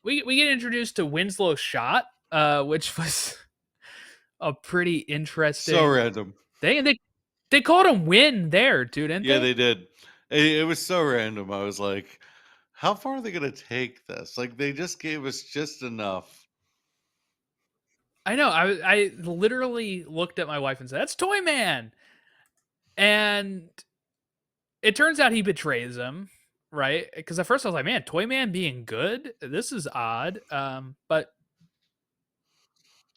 We get introduced to Winslow's shot, which was a pretty So interesting random. thing. And they called him Win there too, didn't Yeah, they? they did. It was so random. I was like, how far are they going to take this? Like, they just gave us just enough. I know. I literally looked at my wife and said, "That's Toy Man," and it turns out he betrays him. right? Because at first I was like, man, Toyman being good, this is odd. But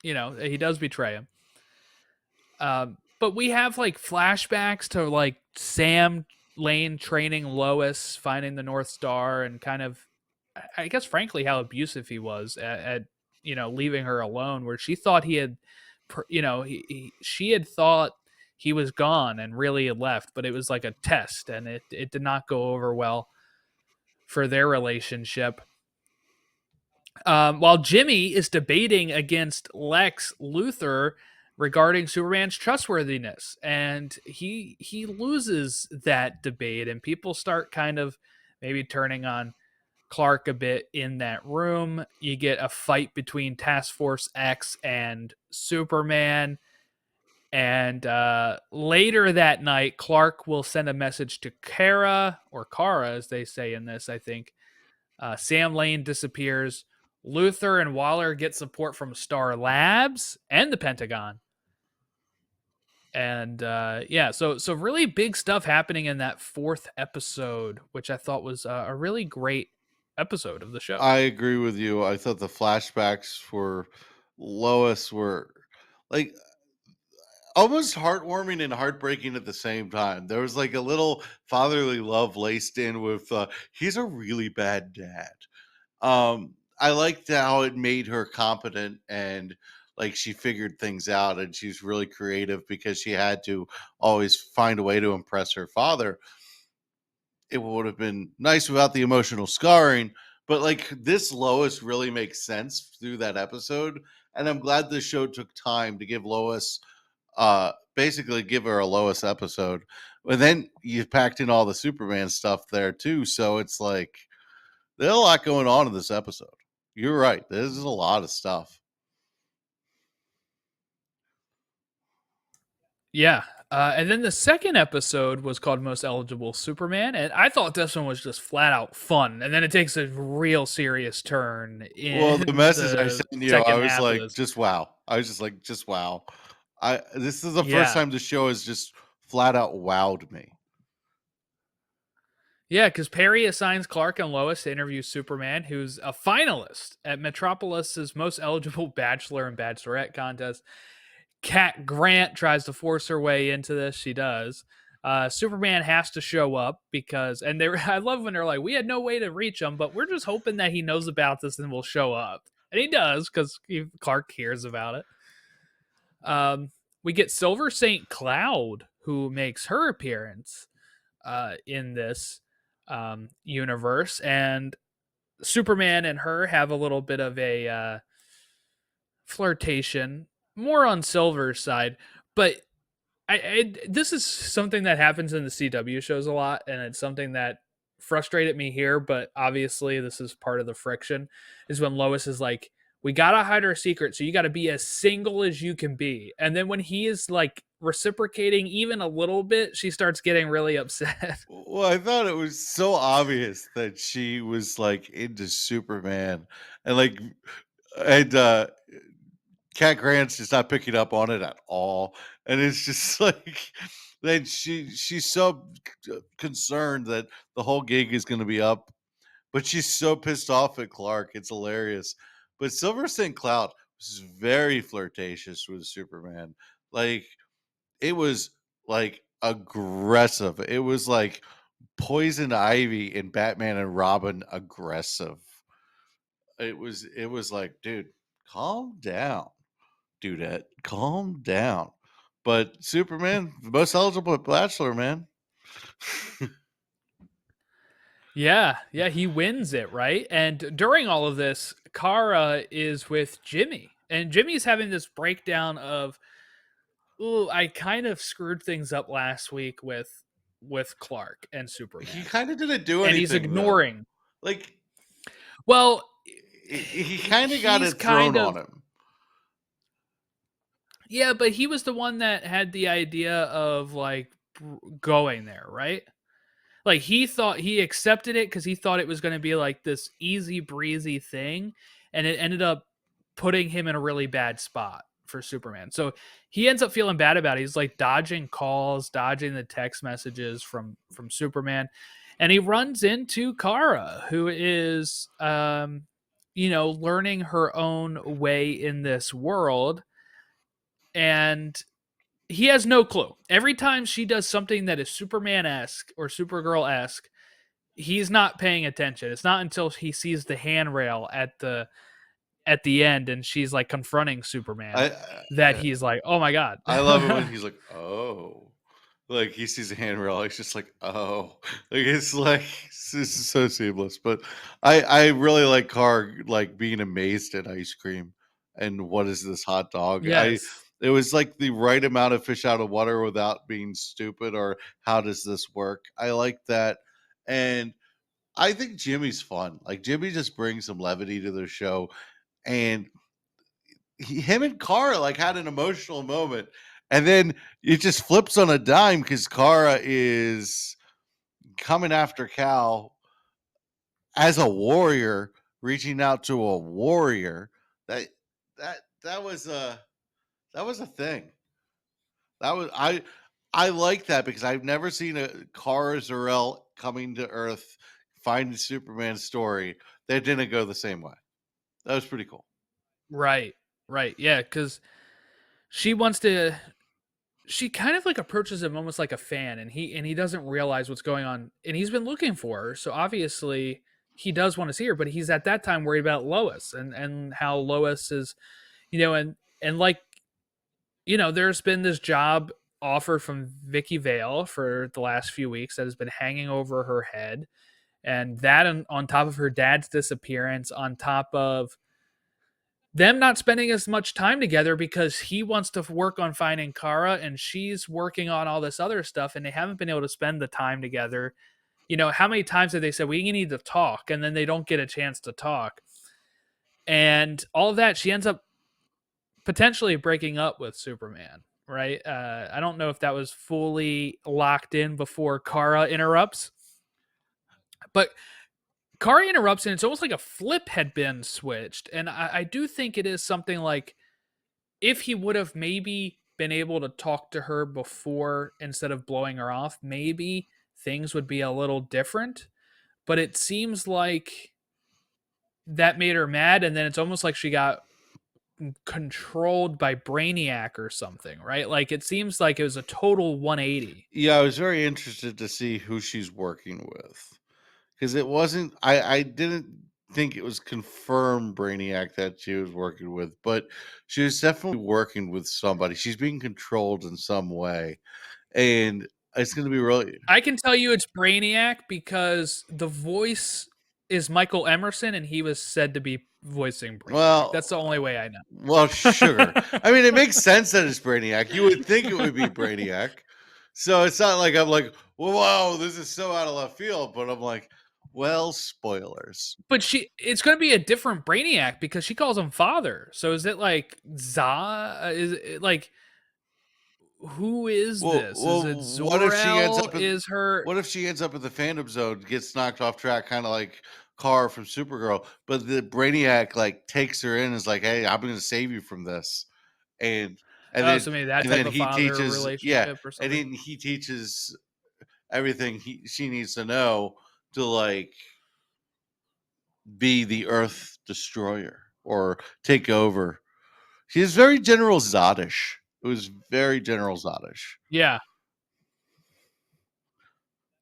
he does betray him. But we have like flashbacks to like Sam Lane training Lois, finding the North Star, and kind of, I guess, frankly, how abusive he was at leaving her alone, where she thought he had, she had thought he was gone and really had left, but it was like a test, and it did not go over well for their relationship. While Jimmy is debating against Lex Luthor regarding Superman's trustworthiness, and he loses that debate, and people start kind of maybe turning on Clark a bit in that room. You get a fight between Task Force X and Superman. And later that night, Clark will send a message to Kara, or Kara, as they say in this, I think. Sam Lane disappears. Luthor and Waller get support from Star Labs and the Pentagon. And so really big stuff happening in that fourth episode, which I thought was a really great episode of the show. I agree with you. I thought the flashbacks for Lois were like almost heartwarming and heartbreaking at the same time. There was like a little fatherly love laced in with he's a really bad dad. I liked how it made her competent and like she figured things out, and she's really creative because she had to always find a way to impress her father. It would have been nice without the emotional scarring, but like this Lois really makes sense through that episode, and I'm glad the show took time to give Lois basically give her a Lois episode. But then you packed in all the Superman stuff there too, so it's like there's a lot going on in this episode. You're right. There's a lot of stuff. Yeah. And then the second episode was called Most Eligible Superman, and I thought this one was just flat out fun. And then it takes a real serious turn Well, the in message I the sent you, I second was half of like, this. just wow. I was just like, just wow. This is the first Yeah. time the show has just flat out wowed me. Yeah, because Perry assigns Clark and Lois to interview Superman, who's a finalist at Metropolis's Most Eligible Bachelor and Bachelorette contest. Cat Grant tries to force her way into this. She does. Superman has to show up because, and I love when they're like, we had no way to reach him, but we're just hoping that he knows about this and will show up. And he does because Clark hears about it. We get Silver St. Cloud, who makes her appearance in this universe, and Superman and her have a little bit of a flirtation, more on Silver's side, but this is something that happens in the CW shows a lot, and it's something that frustrated me here, but obviously this is part of the friction, is when Lois is like, we gotta hide our secret, so you gotta be as single as you can be. And then when he is like reciprocating even a little bit, she starts getting really upset. Well, I thought it was so obvious that she was like into Superman, and like, and Cat Grant's just not picking up on it at all, and it's just like then she's so concerned that the whole gig is going to be up, but she's so pissed off at Clark. It's hilarious. But Silver St. Cloud was very flirtatious with Superman. Like it was like aggressive. It was like Poison Ivy and Batman and Robin aggressive. It was like, dude, calm down, dudette, calm down. But Superman, the most eligible bachelor, man. Yeah, he wins it, right? And during all of this, Kara is with Jimmy, and Jimmy's having this breakdown of, "Ooh, I kind of screwed things up last week with Clark and He Superman," kind of didn't do and he's anything though. ignoring. Like Well, he kind of got he's it thrown kind on of, him. yeah, but he was the one that had the idea of like going there, right? Like he accepted it because he thought it was going to be like this easy breezy thing, and it ended up putting him in a really bad spot for Superman. So he ends up feeling bad about it. He's like dodging calls, dodging the text messages from Superman. and he runs into Kara, who is learning her own way in this world, and he has no clue. Every time she does something that is Superman-esque or Supergirl-esque, he's not paying attention. It's not until he sees the handrail at the end and she's like confronting Superman I that he's like, "Oh my god." I love it when he's like, "Oh." Like, he sees a handrail, he's just like, "Oh." Like, this is so seamless, but I really like Carr, like, being amazed at ice cream and what is this hot dog? Yes. It was, like, the right amount of fish out of water without being stupid or how does this work? I like that, and I think Jimmy's fun. Like, Jimmy just brings some levity to the show, and him and Kara like had an emotional moment, and then it just flips on a dime because Kara is coming after Cal as a warrior, reaching out to a warrior. That that was a thing. That was I like that because I've never seen a Kara Zor-El coming to Earth, finding Superman story that didn't go the same way. That was pretty cool. Right. Right. Yeah, cuz she wants to she kind of like approaches him almost like a fan, and he doesn't realize what's going on, and he's been looking for her, so obviously he does want to see her, but he's at that time worried about Lois and how Lois is, and like, there's been this job offer from Vicky Vale for the last few weeks that has been hanging over her head, and that on top of her dad's disappearance, on top of them not spending as much time together because he wants to work on finding Kara and she's working on all this other stuff, and they haven't been able to spend the time together. How many times have they said we need to talk, and then they don't get a chance to talk? And all of that, she ends up potentially breaking up with Superman, right? I don't know if that was fully locked in before Kara interrupts, but Kara interrupts, and it's almost like a flip had been switched. And I do think it is something like, if he would have maybe been able to talk to her before instead of blowing her off, maybe things would be a little different. But it seems like that made her mad, and then it's almost like she got controlled by Brainiac or something, right? Like, it seems like it was a total 180. Yeah, I was very interested to see who she's working with because it wasn't. I didn't think it was confirmed Brainiac that she was working with, but she was definitely working with somebody. She's being controlled in some way, and it's going to be really I can tell you it's Brainiac because the voice is Michael Emerson, and he was said to be voicing Brainiac. well. That's the only way I Well, sugar. know. I mean, it makes sense that it's Brainiac. You would think it would be Brainiac. So it's not like I'm like, whoa, this is so out of left field. But I'm like, well, spoilers. But it's going to be a different Brainiac because she calls him father. So is it like Is it like, who is this? Is it What if she ends Zor-El? up in Is her? what if she ends up in the Phantom Zone, gets knocked off track, kind of like Kara from Supergirl, but the Brainiac like takes her in and is like, hey, I'm going to save you from this, and and Oh, then so maybe that and type then of he father teaches, yeah, relationship or and something. then he teaches everything she needs to know to like be the Earth destroyer or take over. He's very General Zodish. It was very General Zodish. Yeah,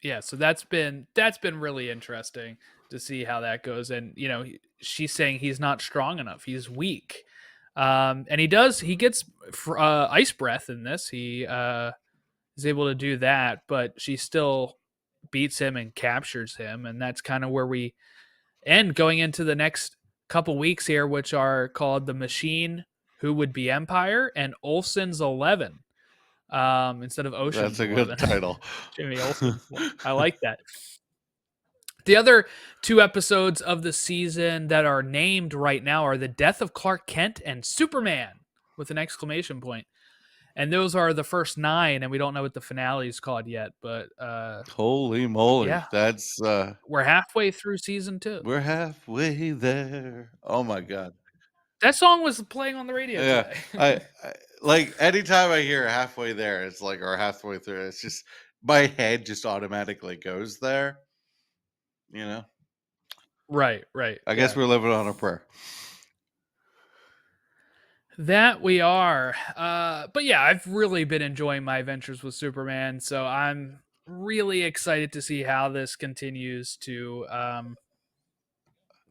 yeah. So that's been really interesting to see how that goes. And she's saying he's not strong enough. He's weak. And he gets ice breath in this. He is able to do that, but she still beats him and captures him, and that's kind of where we end going into the next couple weeks here, which are called The Machine, Who Would Be Empire, and Olsen's 11, instead of That's Ocean's a good 11. title. Jimmy Olsen's. I like that. The other two episodes of the season that are named right now are The Death of Clark Kent and Superman with an exclamation point. And those are the first 9, and we don't know what the finale is called yet. But Holy moly. yeah, That's we're halfway through season 2. we're halfway there. Oh my god. That song was playing on the radio Yeah. today. I like anytime I hear halfway there, it's like or halfway through, it's just my head just automatically goes there. You know, Right, right. I guess Yeah. we're living on a prayer. That we are. But yeah, I've really been enjoying my adventures with Superman, so I'm really excited to see how this continues to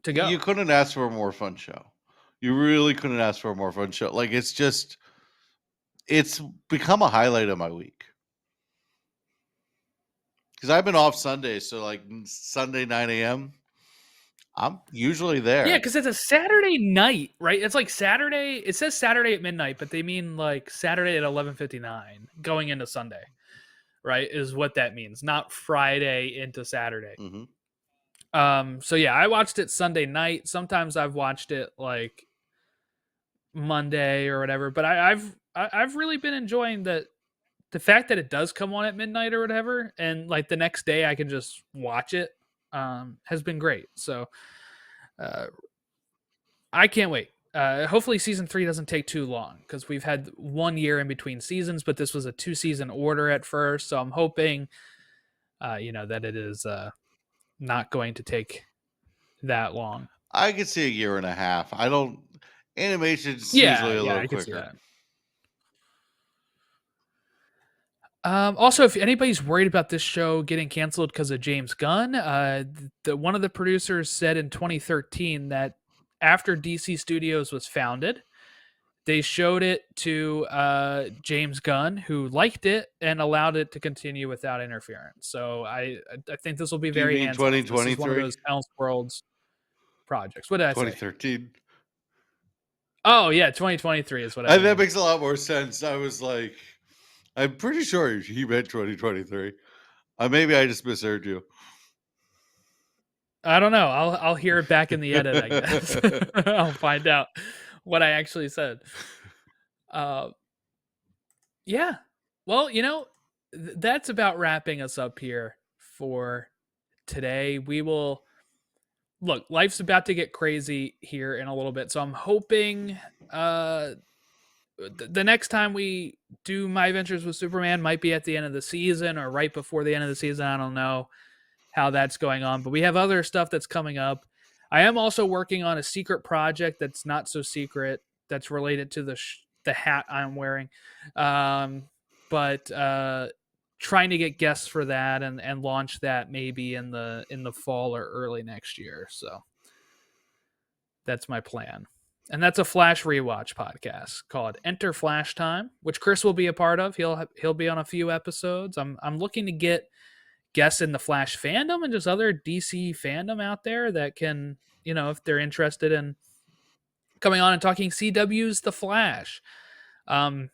You go. couldn't ask for a more fun show. You really couldn't ask for a more fun show. Like it's become a highlight of my week because I've been off Sunday, so like Sunday 9 a.m. I'm usually Yeah, there. because it's a Saturday night, right? It's like Saturday. It says Saturday at midnight, but they mean like Saturday at 11:59, going into Sunday, right? Is what that means, not Friday into Saturday. Hmm. So yeah, I watched it Sunday night. Sometimes I've watched it like Monday or whatever, but I've really been enjoying the fact that it does come on at midnight or whatever, and like the next day I can just watch it. Has been great. So uh, I can't wait. Hopefully, season 3 doesn't take too long because we've had 1 year in between seasons, but this was a 2 season order at first, so I'm hoping, that it is not going to take that long. I could see a year and a half. I don't. Animation's Yeah, usually a yeah, little I could see quicker. that. Also, if anybody's worried about this show getting canceled because of James Gunn, one of the producers said in 2013 that after DC Studios was founded, they showed it to James Gunn, who liked it and allowed it to continue without interference. So I think this will be Do you very mean hands off. This is one of 2023? those Elseworlds projects. What did I say? 2013? Oh yeah, 2023 is what I And that mean. makes a lot more sense. I was like, I'm pretty sure he meant 2023. Maybe I just misheard you. I don't know. I'll hear it back in the edit, I guess. I'll find out what I actually said. Uh, yeah. Well, that's about wrapping us up here for today. We will look. Life's about to get crazy here in a little bit, so I'm hoping the next time we do My Adventures with Superman might be at the end of the season or right before the end of the season. I don't know how that's going on, but we have other stuff that's coming up. I am also working on a secret project that's not so secret that's related to the hat I'm wearing. But trying to get guests for that and launch that maybe in the fall or early next year. So that's my plan. And that's a Flash rewatch podcast called Enter Flash Time, which Chris will be a part of. He'll be on a few episodes. I'm looking to get guests in the Flash fandom and just other DC fandom out there that can, if they're interested in coming on and talking CW's The Flash. Um,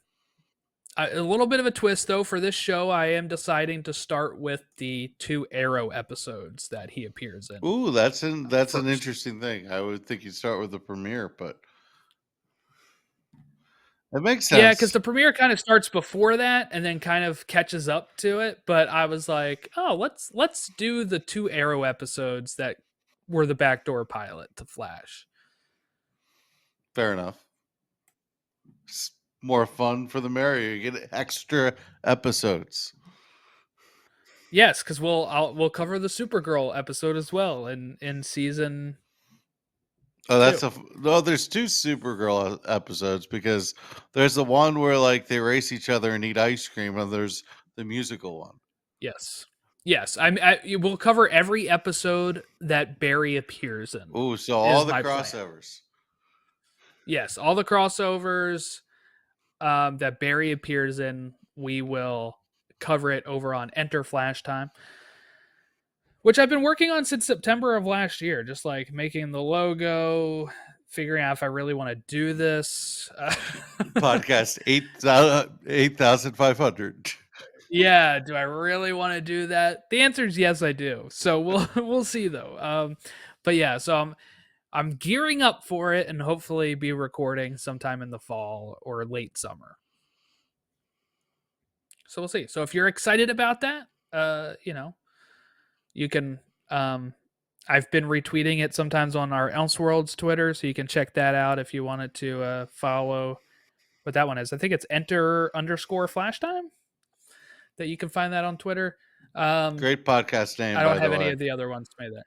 a little bit of a twist though for this show. I am deciding to start with the 2 Arrow episodes that he appears in Ooh, that's an first. interesting thing. I would think you'd start with the premiere, but it makes Yeah, because sense. the premiere kind of starts before that and then kind of catches up to it. But I was like, oh, let's do the 2 Arrow episodes that were the backdoor pilot to Flash. Fair enough. It's more fun for the merrier. You get extra episodes. Yes, because we'll cover the Supergirl episode as well in season Oh, 2. no. There's 2 Supergirl episodes because there's the one where like they race each other and eat ice cream, and there's the musical one. Yes, yes. We'll cover every episode that Barry appears in. Ooh, so all Is the my plan. crossovers. Yes, all the crossovers that Barry appears in, we will cover it over on Enter Flash Time, which I've been working on since September of last year, just like making the logo, figuring out if I really want to do this. Podcast 8,500. Yeah, do I really want to do that? The answer is yes, I do. So we'll see though. But yeah, so I'm gearing up for it and hopefully be recording sometime in the fall or late summer. So we'll see. So if you're excited about that, you can I've been retweeting it sometimes on our Elseworlds Twitter, so you can check that out if you wanted to follow what that one is. I think it's enter_flash time that you can find that on Twitter. Great podcast name, I don't by the have any way. of the other ones made that.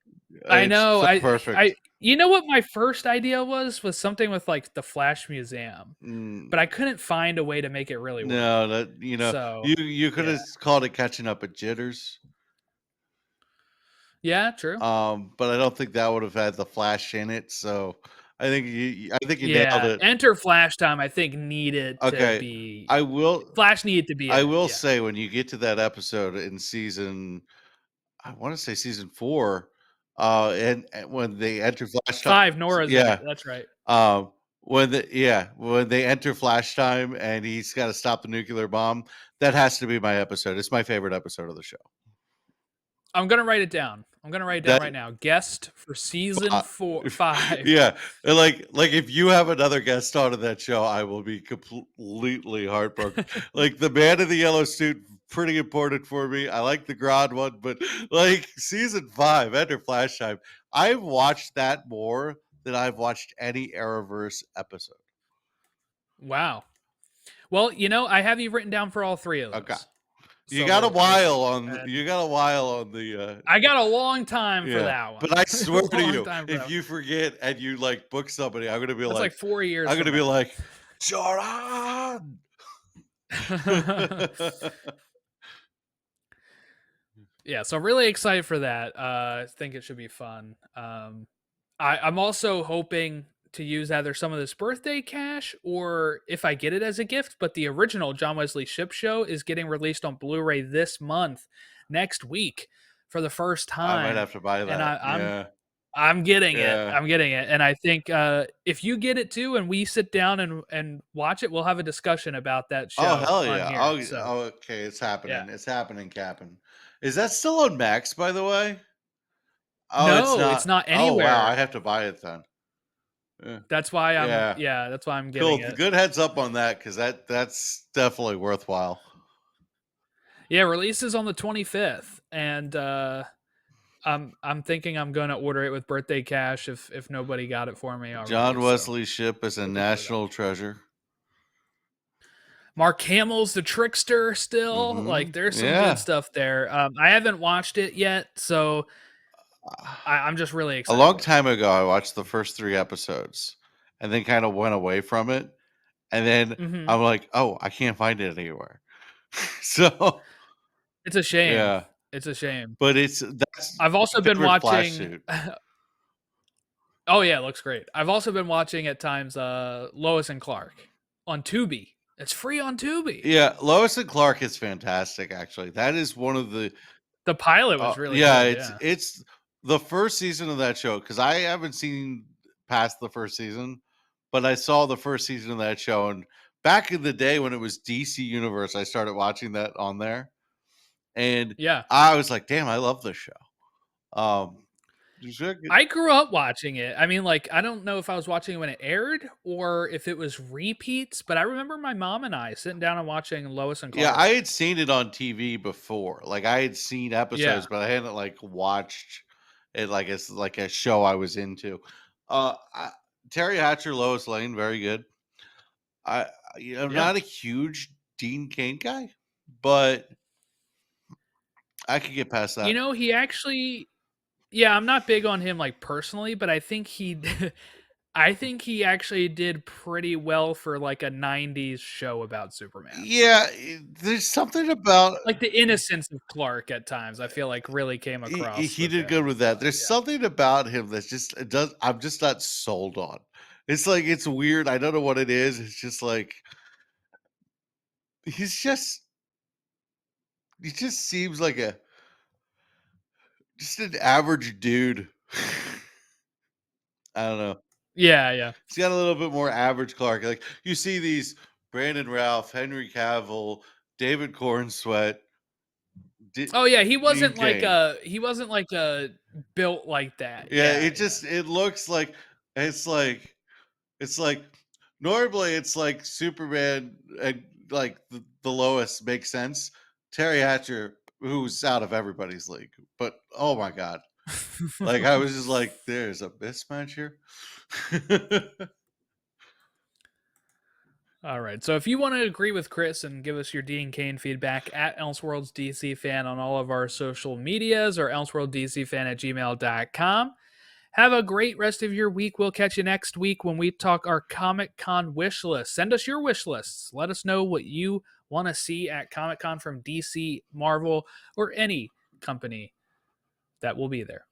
I It's know. so I perfect. you know what my first idea was something with like the Flash Museum, Mm, but I couldn't find a way to make it really work. no, that So you could yeah, have called it catching up at jitters. yeah, true. But I don't think that would have had the Flash in it. So I think you nailed Yeah, it. Enter Flash Time. I think needed to Okay, be I will. Flash needed to be I in it. will Yeah, say when you get to that episode in season, I want to say season 4, and when they enter Flash time, 5. Nora's in it. yeah, That's right. um, when they enter Flash time and he's got to stop the nuclear bomb, that has to be my episode. It's my favorite episode of the show. I'm gonna write it down. I'm gonna write it down That right now. Guest for season uh, 4, 5. yeah, and like if you have another guest on in that show, I will be completely heartbroken. Like the man in the yellow suit, pretty important for me. I like the Grodd one, but like season 5, Enter Flash Time, I've watched that more than I've watched any Arrowverse episode. Wow. Well, I have you written down for all 3 of Okay, those. So and you got a while on the I got a long time for yeah, that one. but I swear A to long you, time for that if one. you forget and you like book somebody, That's like 4 years I'm from gonna be now. like, Jordan. Yeah, so really excited for that. I think it should be fun. I'm also hoping to use either some of this birthday cash or if I get it as a gift. But the original John Wesley Ship Show is getting released on Blu-ray this month, next week, for the first I might time, have to buy and that. I'm Yeah. I'm getting it. Yeah. I'm getting it, and I think if you get it too, and we sit down and watch it, we'll have a discussion about that Oh, show hell on yeah. here. So Okay, it's yeah, happening. It's happening, Captain. Is that still on Max, by the way? Oh, it's no, it's not. not Oh, wow. I anywhere. have to buy it then. Yeah. That's why Yeah. that's why I'm getting Cool. it. Good heads up on that because that's definitely worthwhile. Yeah, releases on the 25th, and I'm thinking I'm going to order it with birthday cash if nobody got it for me already. John So Wesley Ship is a looking forward to that. national treasure. Mark Hamill's the trickster still. Like there's some good Yeah. stuff there. I haven't watched it yet, so I'm just really A excited long for it. time ago, I watched the first 3 episodes and then kind of went away from it. And then Hmm. I'm like, oh, I can't find it anywhere. So, It's a shame. yeah. It's a shame. But that's I've also my been favorite Flash watching. suit. Oh yeah, it looks great. I've also been watching at times Lois and Clark on Tubi. It's free on Tubi. Yeah, Lois and Clark is fantastic, actually. That is one of the The pilot was really yeah, good. Yeah. it's the first season of that show because I haven't seen past the first season, but I saw the first season of that show. And back in the day when it was DC Universe, I started watching that on there. And Yeah. I was like, damn, I love this show. It's really good. I grew up watching it. I mean, like, I don't know if I was watching it when it aired or if it was repeats, but I remember my mom and I sitting down and watching Lois and Yeah, Clark. I had seen it on TV before. Like I had seen episodes, Yeah. but I hadn't like watched it like it's like a show I was into. I, Terry Hatcher, Lois Lane, very good. I I'm Yeah. not a huge Dean Cain guy, but I could get past that. He actually, yeah, I'm not big on him like personally, but I think I think he actually did pretty well for like a 90s show about Superman. Yeah, there's something about Like the innocence of Clark at times, I feel like really came across he with did good him. with that. There's Yeah. something about him that's just it does. I'm just not sold on. It's like it's weird. I don't know what it is. It's just like he's just he just seems like a just an average dude. I don't know. Yeah, yeah. He's got a little bit more average Clark. Like you see these Brandon Ralph, Henry Cavill, David Cornsweet, Oh yeah, Dean Cain. he wasn't like a built like that. Yeah, Yeah, it yeah. just it looks like it's like it's like normally it's like Superman and like the Lois makes sense. Terry Hatcher, who's out of everybody's league, but oh my god, like I was just like, there's a mismatch here. All right. So if you want to agree with Chris and give us your D and Kane feedback at elseworldsdcfan on all of our social medias or elseworldsdcfan at gmail.com. Have a great rest of your week. We'll catch you next week when we talk our Comic Con wish list. Send us your wish lists. Let us know what you want to see at Comic Con from DC, Marvel, or any company that will be there.